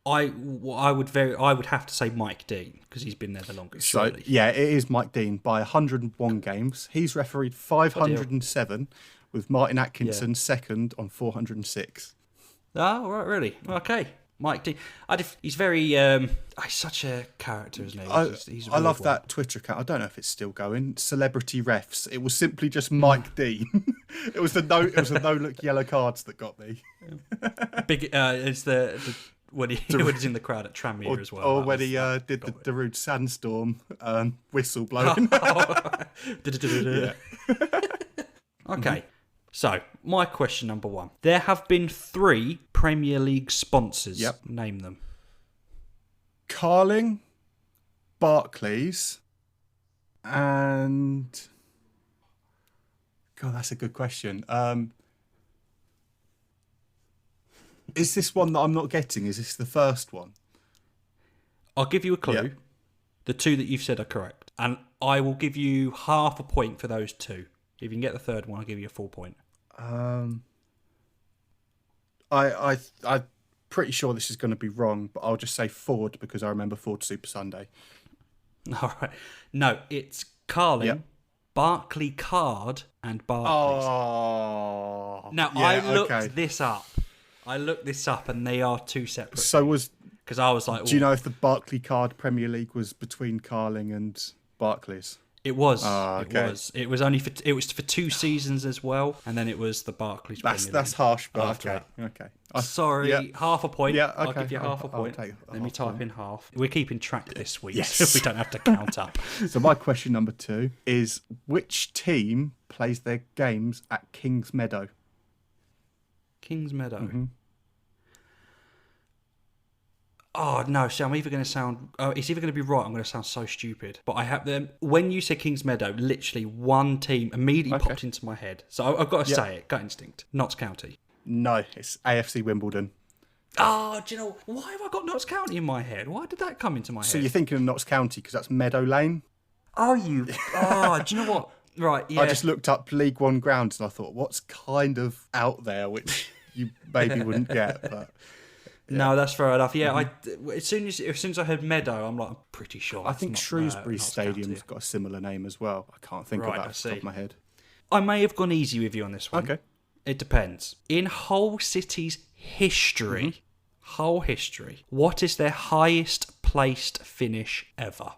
I would have to say Mike Dean because he's been there the longest. So yeah, it is Mike Dean by 101 games. He's refereed 507. With Martin Atkinson second on 406. Oh, right, really? Okay. Mike D. He's very... he's such a character, isn't he? He's I love that Twitter account. I don't know if it's still going. Celebrity Refs. It was simply just Mike Dean. It was the no-look yellow cards that got me. It's the when he's in the crowd at Tranmere as well. Or when he did the Darude Sandstorm whistle blowing. Okay. So, my question number one. There have been 3 Premier League sponsors. Yep. Name them. Carling, Barclays, and... God, that's a good question. Is this one that I'm not getting? Is this the first one? I'll give you a clue. Yep. The 2 that you've said are correct. And I will give you half a point for those 2. If you can get the third one, I'll give you a full point. I'm pretty sure this is going to be wrong, but I'll just say Ford because I remember Ford Super Sunday. All right. No, it's Carling, Barclay Card, and Barclays. Oh. Now, I looked this up. And they are 2 separate. So because I was like, do you know if the Barclay Card Premier League was between Carling and Barclays? It was. Okay. It was only for 2 seasons as well, and then it was the Barclays Premier League. That's harsh, but after okay. Sorry, half a point. Yeah, okay. I'll give you half a point. Let me type in half. We're keeping track this week, yes. so we don't have to count up. So my question number 2 is: which team plays their games at Kings Meadow? Kings Meadow. Mm-hmm. Oh no! See, I'm either going to sound. It's either going to be right. I'm going to sound so stupid. But I have them. When you said Kings Meadow, literally one team immediately popped into my head. So I've got to say it. Gut instinct. Notts County. No, it's AFC Wimbledon. Oh, do you know why have I got Notts County in my head? Why did that come into my head? So you're thinking of Notts County because that's Meadow Lane. Oh, do you know what? Right. Yeah. I just looked up League One grounds and I thought, what's kind of out there which you maybe wouldn't get, but. Yeah. No, that's fair enough. Yeah, as soon as I heard Meadow, I'm like, I'm pretty sure. I think Shrewsbury Stadium's got a similar name as well. I can't think of that off the top of my head. I may have gone easy with you on this one. Okay. It depends. In Hull City's history, what is their highest placed finish ever?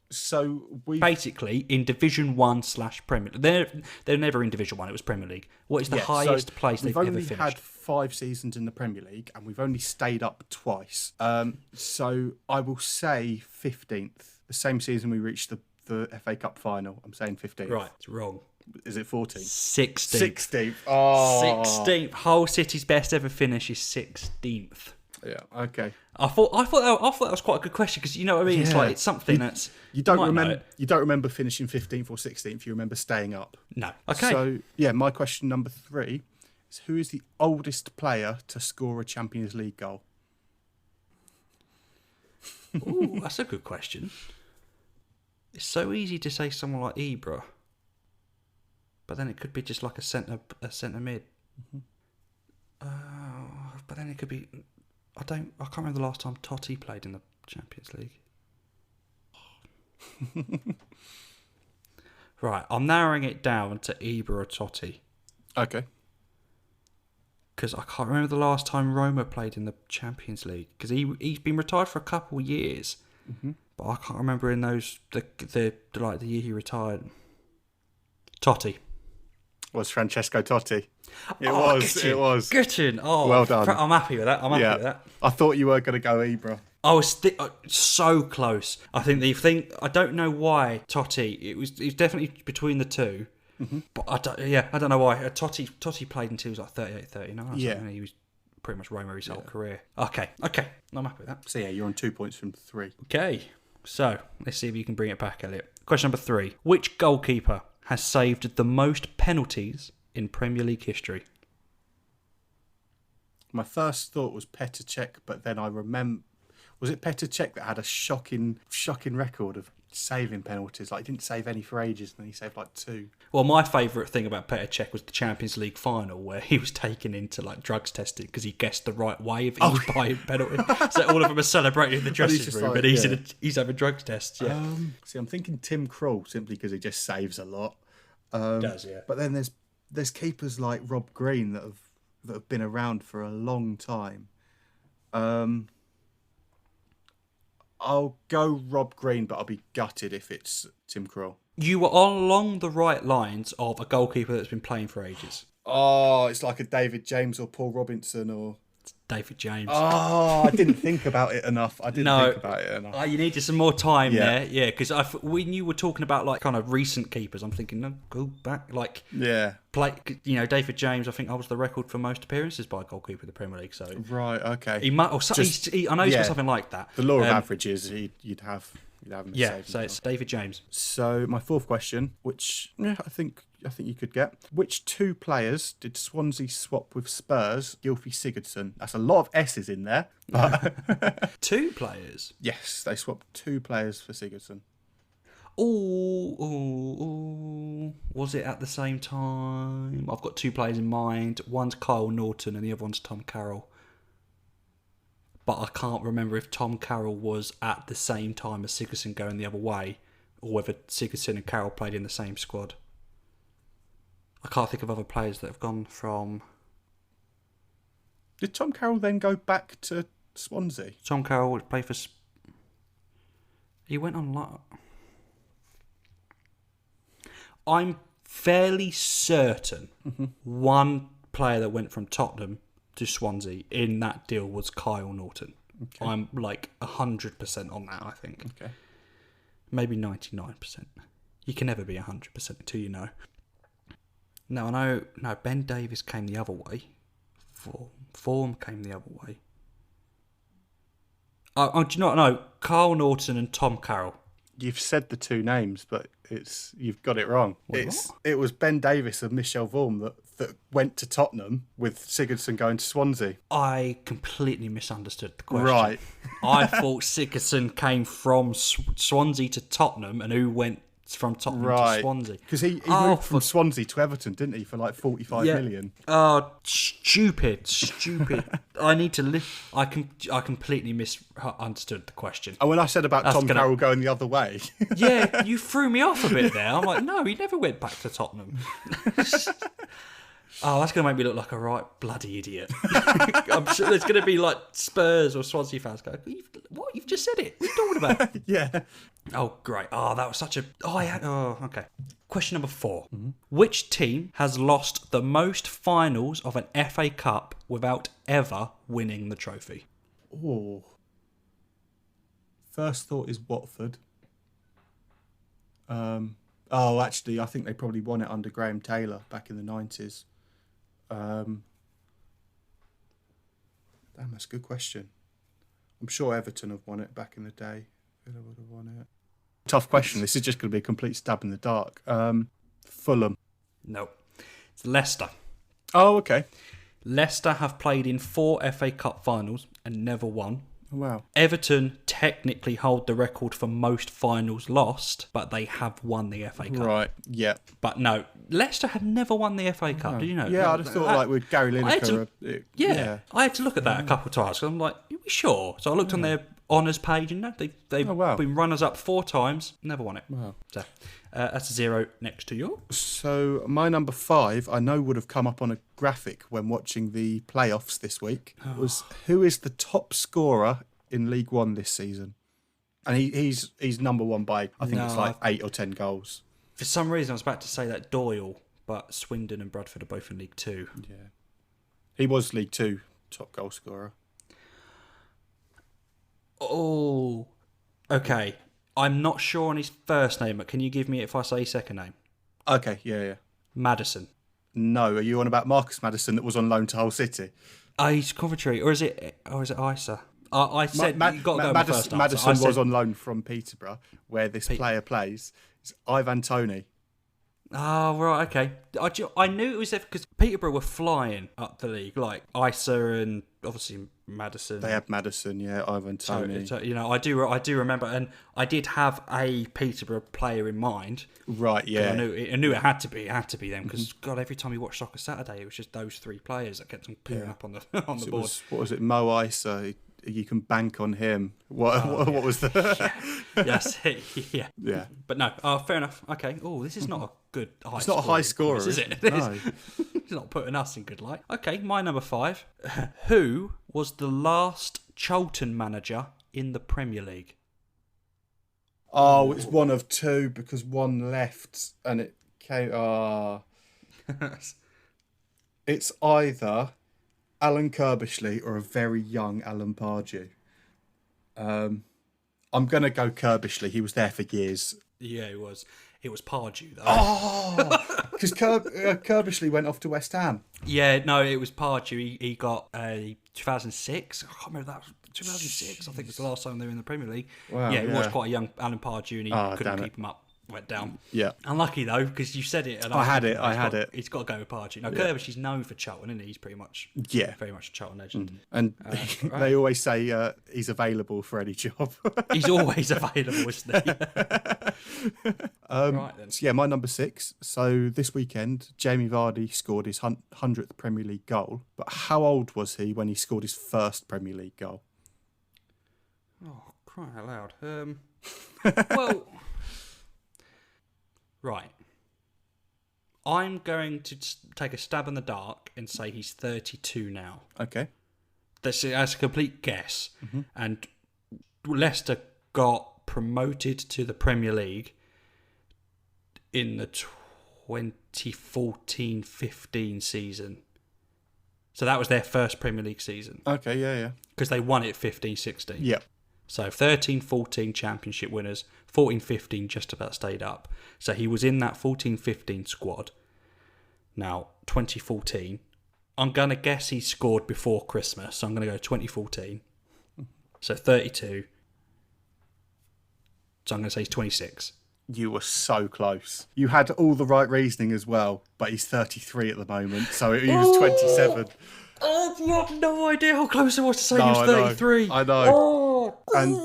So we basically in Division 1/Premier League. They're never in Division 1. It was Premier League. What is the highest place they've ever finished? We've only had 5 seasons in the Premier League, and we've only stayed up twice. So I will say 15th. The same season we reached the FA Cup final. I'm saying 15th. Right, it's wrong. Is it 14th? 16th. 16th. Oh. 16th. Hull City's best ever finish is 16th. Yeah. Okay. I thought that was quite a good question because you know what I mean. Yeah. It's something that's you don't remember. You don't remember finishing 15th or 16th. You remember staying up. No. Okay. So yeah, my question number 3 is: who is the oldest player to score a Champions League goal? Ooh, that's a good question. It's so easy to say someone like Ibra, but then it could be just like a centre mid. Mm-hmm. But then it could be. I can't remember the last time Totti played in the Champions League. Right, I'm narrowing it down to Ibra or Totti. Okay. because I can't remember the last time Roma played in the Champions League, because he's been retired for a couple of years, but I can't remember in those the year he retired. Totti. Was Francesco Totti. It was. Good. Oh, well done. I'm happy with that. I thought you were going to go Ibra. I was so close. I don't know why Totti. It was definitely between the two. But I don't know why. Totti played until he was like 38, 39. And he was pretty much Roma his whole career. Okay, I'm happy with that. So yeah, you're on 2 points from 3. Okay, so let's see if you can bring it back, Elliot. Question number 3: which goalkeeper has saved the most penalties in Premier League history? My first thought was Petr Cech, but then I remember, was it Petr Cech that had a shocking record of saving penalties? Like, he didn't save any for ages, and then he saved like 2. Well, my favourite thing about Petr Cech was the Champions League final, where he was taken into like drugs testing because he guessed the right way of each penalty. So all of them are celebrating in the dressing room, but he's having drugs tests. Yeah. See, I'm thinking Tim Krul, simply because he just saves a lot. Does, yeah. But then there's keepers like Rob Green that have been around for a long time. I'll go Rob Green, but I'll be gutted if it's Tim Krul. You were along the right lines of a goalkeeper that's been playing for ages. Oh, it's like a David James or Paul Robinson or... David James. Oh, I didn't think about it enough. You needed some more time there. Yeah, because when you were talking about like kind of recent keepers, I'm thinking, no, go back. Like, David James, I think holds the record for most appearances by a goalkeeper in the Premier League. So right, okay. He might, I know he's got something like that. The law of averages, you'd have him. Yeah, so it's David James. So my fourth question, which I think you could get. Which 2 players did Swansea swap with Spurs? Gylfi Sigurdsson. That's a lot of S's in there. But 2 players? Yes, they swapped 2 players for Sigurdsson. Oh, was it at the same time? I've got 2 players in mind. One's Kyle Norton and the other one's Tom Carroll. But I can't remember if Tom Carroll was at the same time as Sigurdsson going the other way, or whether Sigurdsson and Carroll played in the same squad. I can't think of other players that have gone from... Did Tom Carroll then go back to Swansea? Tom Carroll would play for... He went on... I'm fairly certain one player that went from Tottenham to Swansea in that deal was Kyle Norton. Okay. I'm like 100% on that, I think. Okay. Maybe 99%. You can never be 100% until you know. No, I know. No, Ben Davies came the other way. Form came the other way. Do you not know? Kyle Norton and Tom Carroll. You've said the 2 names, but you've got it wrong. It was Ben Davies and Michel Vorm that went to Tottenham with Sigurdsson going to Swansea. I completely misunderstood the question. Right. I thought Sigurdsson came from Swansea to Tottenham, and who went from Tottenham to Swansea. Because he moved from Swansea to Everton, didn't he, for like 45 million? Oh, stupid. I need to I completely misunderstood the question. And when I said about Tom Carroll going the other way... Yeah, you threw me off a bit there. I'm like, no, he never went back to Tottenham. Oh, that's going to make me look like a right bloody idiot. I'm sure there's going to be like Spurs or Swansea fans going, what? You've just said it. What are you talking about? Yeah. Oh, great. Oh, that was such a... okay. Question number 4. Mm-hmm. Which team has lost the most finals of an FA Cup without ever winning the trophy? Oh. First thought is Watford. Actually, I think they probably won it under Graham Taylor back in the 90s. Damn, that's a good question. I'm sure Everton have won it back in the day. Villa would have won it. Tough question. This is just going to be a complete stab in the dark. Fulham. No. It's Leicester. Oh, okay. Leicester have played in 4 FA Cup finals and never won. Oh, wow. Everton technically hold the record for most finals lost, but they have won the FA Cup. Right, yeah. But no, Leicester had never won the FA Cup. No. Did you know? Yeah, I'd have thought like with Gary Lineker. I had to look at that a couple of times. I'm like, are we sure? So I looked on their honours page, and they've Oh, wow. been runners-up 4 times, never won it. Wow. So that's a 0 next to you. So my number 5, I know would have come up on a graphic when watching the playoffs this week, was who is the top scorer in League One this season? And he's number 1 by, I think it's like 8 or 10 goals. For some reason, I was about to say that Doyle, but Swindon and Bradford are both in League 2. Yeah. He was League 2 top goal scorer. Oh, okay. I'm not sure on his first name, but can you give me it if I say his second name? Okay, yeah. Madison. No, are you on about Marcus Maddison that was on loan to Hull City? He's Coventry, or is it Isa? I said you got to go with my first answer. Maddison was on loan from Peterborough, where this player plays. It's Ivan Toney. Oh, right, okay. I knew it was because Peterborough were flying up the league, like Isa and obviously Madison. They had Maddison, yeah, Ivan Toney. So, I do remember, and I did have a Peterborough player in mind. Right, yeah. I knew it had to be them because God, every time you watch Soccer Saturday, it was just those 3 players that kept on appearing up on the board. What was it? Mo Isa. You can bank on him. What was the? Yes, yeah. Yeah. But no, fair enough. Okay. Oh, this is not a good high. It's not a high scorer, is it? No. It's not putting us in good light. Okay, my number 5. Who was the last Charlton manager in the Premier League? Oh, it's one of 2 because one left and it came. It's either Alan Kirbishley or a very young Alan Pardew. I'm going to go Kirbishley. He was there for years. Yeah, it was. It was Pardew, though. Oh, because Kirbishley went off to West Ham. Yeah, no, it was Pardew. He got 2006. I can't remember that. 2006, I think was the last time they were in the Premier League. Wow, yeah, it was quite a young Alan Pardew, and he couldn't keep him up. Went down. Yeah. Unlucky though, because you said it. And I had it. He's got to go with Pardew. Now, Kirbishley's known for Charlton, isn't he? He's pretty much, very much a Charlton legend. And they always say he's available for any job. He's always available, isn't he? Right then. So yeah, my number 6. So this weekend, Jamie Vardy scored his 100th Premier League goal. But how old was he when he scored his first Premier League goal? Oh, crying out loud. Well... Right. I'm going to take a stab in the dark and say he's 32 now. Okay. That's a complete guess. Mm-hmm. And Leicester got promoted to the Premier League in the 2014-15 season. So that was their first Premier League season. Okay, yeah. Because they won it 15-16. Yep. So 13-14 championship winners, 14-15 just about stayed up. So he was in that 14-15 squad. Now, 2014, I'm going to guess he scored before Christmas. So I'm going to go 2014. So 32. So I'm going to say he's 26. You were so close. You had all the right reasoning as well, but he's 33 at the moment, so he was 27. Oh, you have no idea how close I was to saying he was 33. I know. Oh. And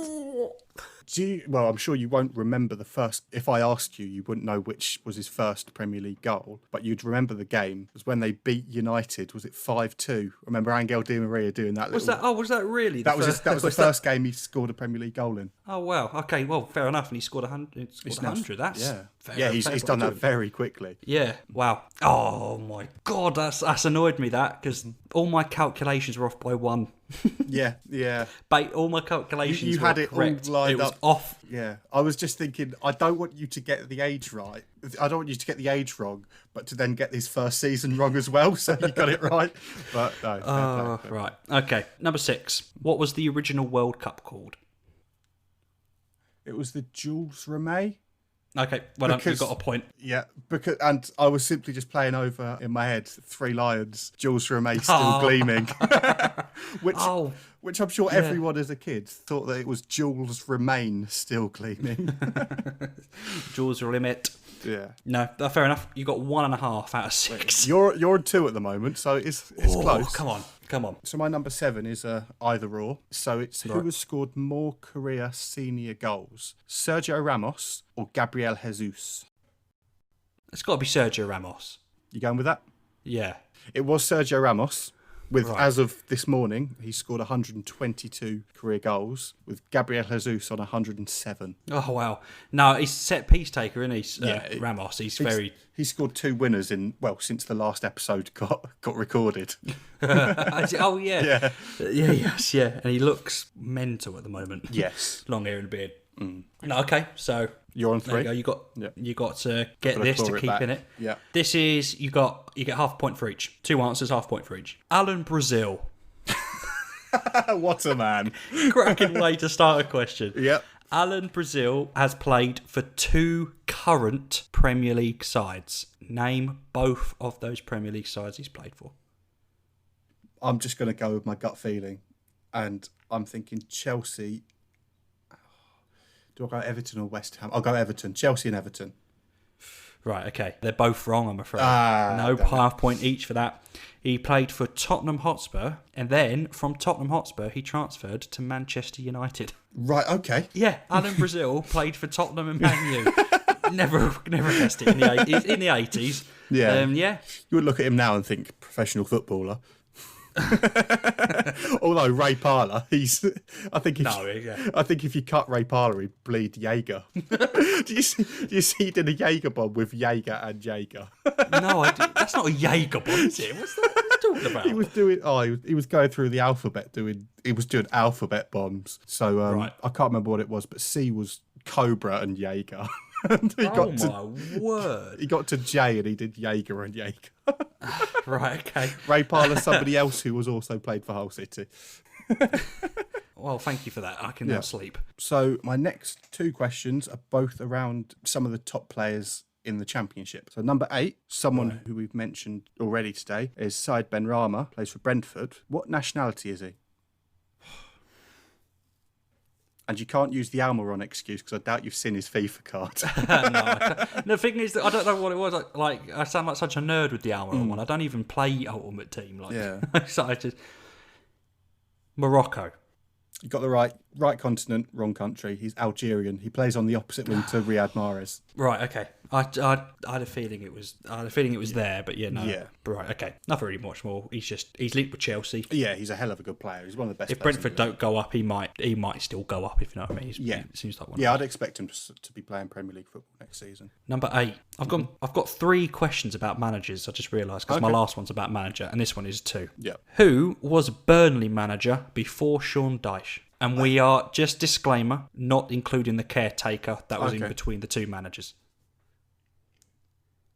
I'm sure you won't remember the first. If I asked you, you wouldn't know which was his first Premier League goal, but you'd remember the game. It was when they beat United. Was it 5-2? Remember Angel Di Maria doing that? Was that really? That was the first game he scored a Premier League goal in. Oh wow. Okay. Well, fair enough. And he scored 100. That's he's done that very quickly. Yeah. Wow. Oh my God. That's annoyed me because all my calculations were off by 1. Yeah. All my calculations you were had it correct. all lined it was up. Off. Yeah. I was just thinking, I don't want you to get the age right. I don't want you to get the age wrong, but to then get his first season wrong as well. So you got it right. But no. Right. Okay. Number 6. What was the original World Cup called? It was the Jules Rimet. Okay, well, you've got a point. Yeah, and I was simply just playing over in my head 3 Lions, Jules Rimet still gleaming, which I'm sure everyone as a kid thought that it was Jules Remain still gleaming. Jules Rimet. Yeah. No, fair enough. You got 1.5 out of 6. You're on 2 at the moment, so it's close. Come on. So my number 7 is either or. So it's who has scored more career senior goals, Sergio Ramos or Gabriel Jesus? It's got to be Sergio Ramos. You going with that? Yeah. It was Sergio Ramos. With Right. as of this morning, he scored 122 career goals, with Gabriel Jesus on 107. Oh wow! No, he's set piece taker, isn't he? Ramos. He's very. He scored 2 winners since the last episode got recorded. Oh yeah. Yeah. Yes, yeah. And he looks mental at the moment. Yes. Long hair and beard. No, okay, so You're on there you 3. go. You got to get Gotta this claw to it keep back. in it. Yeah. This is you get half a point for each. 2 answers, half point for each. Alan Brazil. What a man. Cracking way to start a question. Yep. Alan Brazil has played for 2 current Premier League sides. Name both of those Premier League sides he's played for. I'm just going to go with my gut feeling. And I'm thinking Chelsea. Do I go Everton or West Ham? I'll go Everton. Chelsea and Everton. Right, okay. They're both wrong, I'm afraid. No, half point each for that. He played for Tottenham Hotspur, and then from Tottenham Hotspur, he transferred to Manchester United. Right, okay. Yeah, Alan Brazil played for Tottenham and Man U. Never guessed it in the 80s. Yeah. Yeah. You would look at him now and think professional footballer. Although Ray Parlour, I think if you cut Ray Parlour, he'd bleed Jaeger. do you see he did a Jaeger bomb with Jaeger and Jaeger? No, that's not a Jaeger bomb, is it? What are you talking about? He was going through the alphabet doing alphabet bombs. So Right. I can't remember what it was, but C was Cobra and Jaeger. And My word. he got to J and he did Jaeger and Jaeger. Right, okay. Ray Parlour, somebody else who was also played for Hull City. Well, thank you for that. I can now sleep. So my next 2 questions are both around some of the top players in the Championship. So number 8, someone who we've mentioned already today, is Said Benrahma, plays for Brentford. What nationality is he? And you can't use the Almiron excuse because I doubt you've seen his FIFA card. No, the thing is that I don't know what it was. Like I sound like such a nerd with the Almiron one. I don't even play Ultimate Team. Like, Yeah. so I just Morocco. You got the right continent, wrong country. He's Algerian. He plays on the opposite wing to Riyad Mahrez. Right. Okay. I had a feeling it was. There, but no. Yeah. Right. Okay. Nothing really much more. He's linked with Chelsea. Yeah, he's a hell of a good player. He's one of the best. If players in Brentford the league. don't go up, he might still go up. If you know what I mean. Yeah. It seems like one. Yeah, I'd expect him to be playing Premier League football next season. Number 8. I've got 3 questions about managers. I just realised because my Okay. last one's about manager, and this one is 2. Yeah. Who was Burnley manager before Sean Dyche? And we are, just disclaimer, not including the caretaker that was in Okay. between the 2 managers.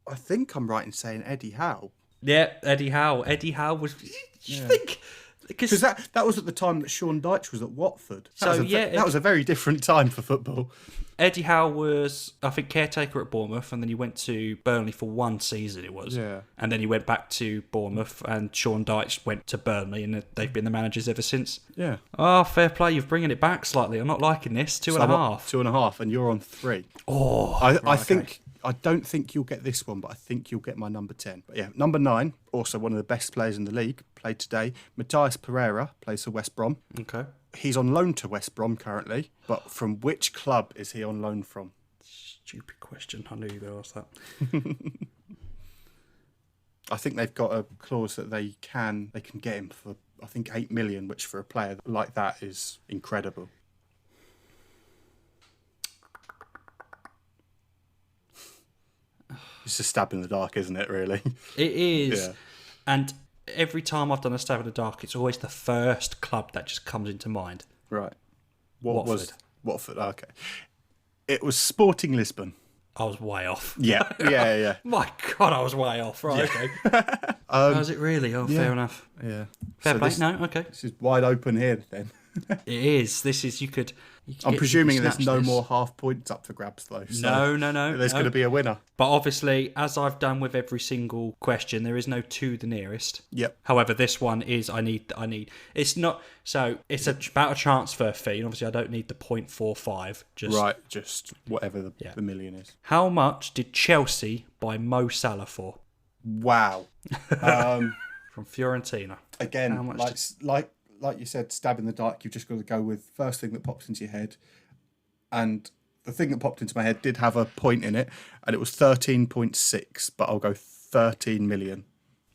I think I'm right in saying Eddie Howe. Yeah, Eddie Howe. Eddie Howe was. You think? Because that was at the time that Sean Dyche was at Watford. That was a very different time for football. Eddie Howe was, I think, caretaker at Bournemouth, and then he went to Burnley for 1 season, it was. Yeah. And then he went back to Bournemouth, and Sean Dyche went to Burnley, and they've been the managers ever since. Yeah. Oh, fair play. You're bringing it back slightly. I'm not liking this. 2.5. 2.5, and you're on 3. Oh, I think. I don't think you'll get this one, but I think you'll get my number 10. But yeah, number 9, also one of the best players in the league, played today. Matthias Pereira plays for West Brom. Okay. He's on loan to West Brom currently, but from which club is he on loan from? Stupid question. I knew you were going to ask that. I think they've got a clause that they can get him for, I think, 8 million, which for a player like that is incredible. It's a stab in the dark, isn't it, really? It is. Yeah. And every time I've done a stab in the dark, it's always the first club that just comes into mind. Right. Watford. Watford, okay. It was Sporting Lisbon. I was way off. Yeah. My God, I was way off. Right, okay. Was it really? Oh, fair enough. Yeah. Fair So play. this- No, okay. This is wide open here, then. It is. This is, you could I'm get- presuming you could there's snatch no this. more half points up for grabs, though. So No. There's going to be a winner. But obviously, as I've done with every single question, there is no to the nearest. Yep. However, this one is I need. It's not so. It's about a transfer fee, and obviously, I don't need the 0.45. Just Right, just whatever the million is. How much did Chelsea buy Mo Salah for Wow. from Fiorentina? Again, How much like you said, stab in the dark, you've just got to go with first thing that pops into your head. And the thing that popped into my head did have a point in it, and it was 13.6, but I'll go 13 million.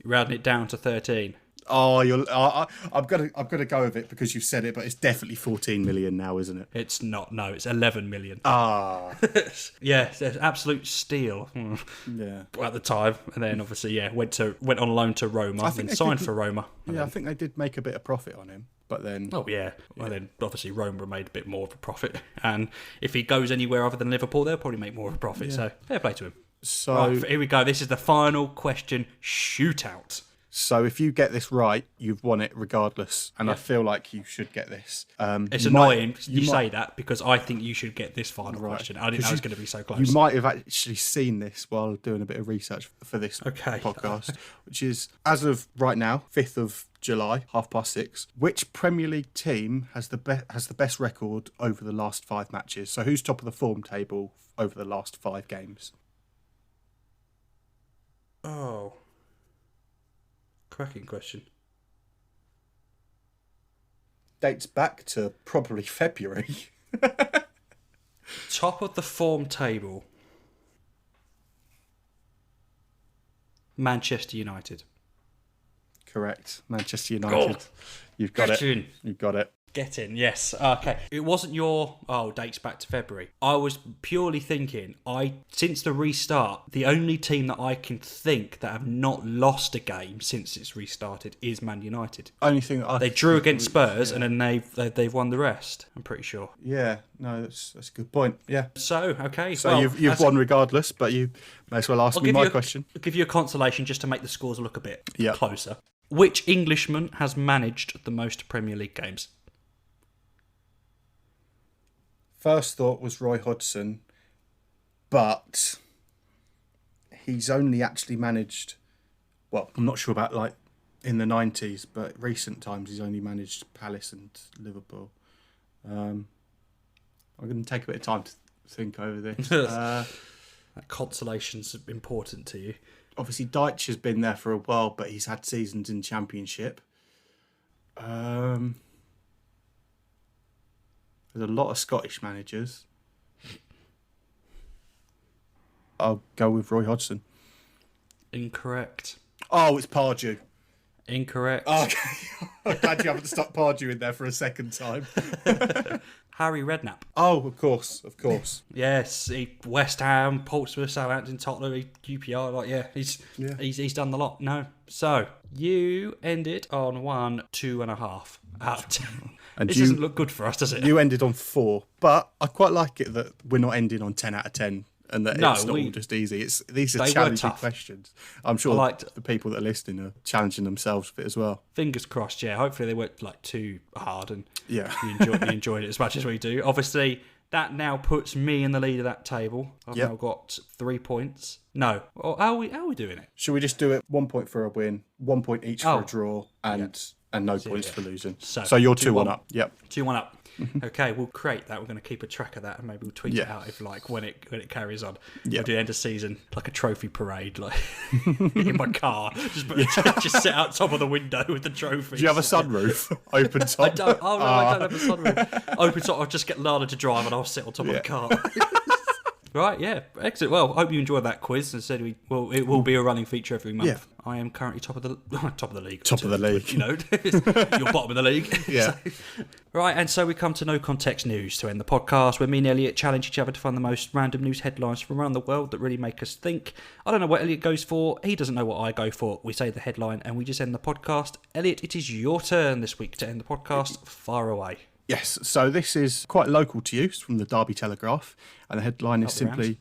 You're rounding it down to 13. Oh, I'm gonna go with it because you've said it, but it's definitely 14 million now, isn't it? It's not. No, it's 11 million. Ah, Yeah, it's an absolute steal yeah. at the time, and then obviously, went on loan to Roma, I think and they signed did- for Roma. Yeah, I think they did make a bit of profit on him, but then Oh yeah, well then obviously Roma made a bit more of a profit, and if he goes anywhere other than Liverpool, they'll probably make more of a profit. So fair play to him. so Right, here we go. This is the final question shootout. so if you get this right, you've won it regardless, and I feel like you should get this. It's you annoying might- you say that because I think you should get this final question. I didn't know it was going to be so close. You might have actually seen this while doing a bit of research for this podcast, which is, as of right now, 5th of July, 6:30. Which Premier League team has the best record over the last 5 matches? So who's top of the form table over the last 5 games? Oh, cracking question. Dates back to probably February. Top of the form table. Manchester United. Correct. Manchester United. God. You've got Get it. in. You've got it. Get in, yes. Okay. It wasn't your dates back to February. I was purely thinking, since the restart, the only team that I can think that have not lost a game since it's restarted is Man United. Only thing They drew against Spurs and then they've won the rest, I'm pretty sure. Yeah, no, that's a good point. Yeah. So, okay. So you've won regardless, but you may as well ask me my question. I'll give you a consolation just to make the scores look a bit Yeah. closer. Which Englishman has managed the most Premier League games? First thought was Roy Hodgson, but he's only actually managed, well, I'm not sure about like in the 90s, but recent times he's only managed Palace and Liverpool. I'm going to take a bit of time to think over this. That consolation's important to you. Obviously, Deitch has been there for a while, but he's had seasons in Championship. There's a lot of Scottish managers. I'll go with Roy Hodgson. Incorrect. Oh, it's Pardew. Incorrect. Okay. I'm glad you haven't stuck Pardew in there for a second time. Harry Redknapp. Oh, of course. Yes, West Ham, Portsmouth, Southampton, Tottenham, QPR. He's done the lot. No. So, you ended on 2.5 out of 10. And This doesn't look good for us, does it? You ended on 4, but I quite like it that we're not ending on 10 out of 10 and that it's not all just easy. These are challenging questions. I'm sure the people that are listening are challenging themselves with it as well. Fingers crossed, yeah. Hopefully they weren't like too hard and you enjoyed it as much as we do. Obviously, that now puts me in the lead of that table. I've now got 3 points. No. How are we doing it? Should we just do it 1 point for a win, 1 point each for a draw, and no points for losing? So you're 2-1 up. Yep. 2-1 up. Okay, we'll create that. We're going to keep a track of that, and maybe we'll tweet it out if when it carries on. We'll do the end of season like a trophy parade, like in my car. Just sit out top of the window with the trophy. Do you have a sunroof? Open top. I don't. Oh no, I don't have a sunroof. Open top. I'll just get Lana to drive, and I'll sit on top of the car. Right, yeah, excellent. Well, I hope you enjoyed that quiz. As I said, it will be a running feature every month. Yeah. I am currently top of the league. Top of the league. You know, you're bottom of the league. Yeah. Right, and so we come to No Context News to end the podcast, where me and Elliot challenge each other to find the most random news headlines from around the world that really make us think. I don't know what Elliot goes for. He doesn't know what I go for. We say the headline, and we just end the podcast. Elliot, it is your turn this week to end the podcast. Far away. Yes, so this is quite local to you. It's from the Derby Telegraph, and the headline is simply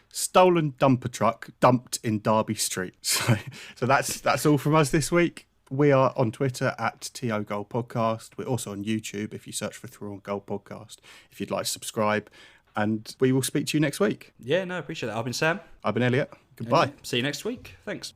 "Stolen dumper truck dumped in Derby Street." So that's all from us this week. We are on Twitter at TO Goal Podcast. We're also on YouTube if you search for Through on Goal Podcast. If you'd like to subscribe, and we will speak to you next week. Yeah, no, appreciate that. I've been Sam. I've been Elliot. Goodbye. See you next week. Thanks.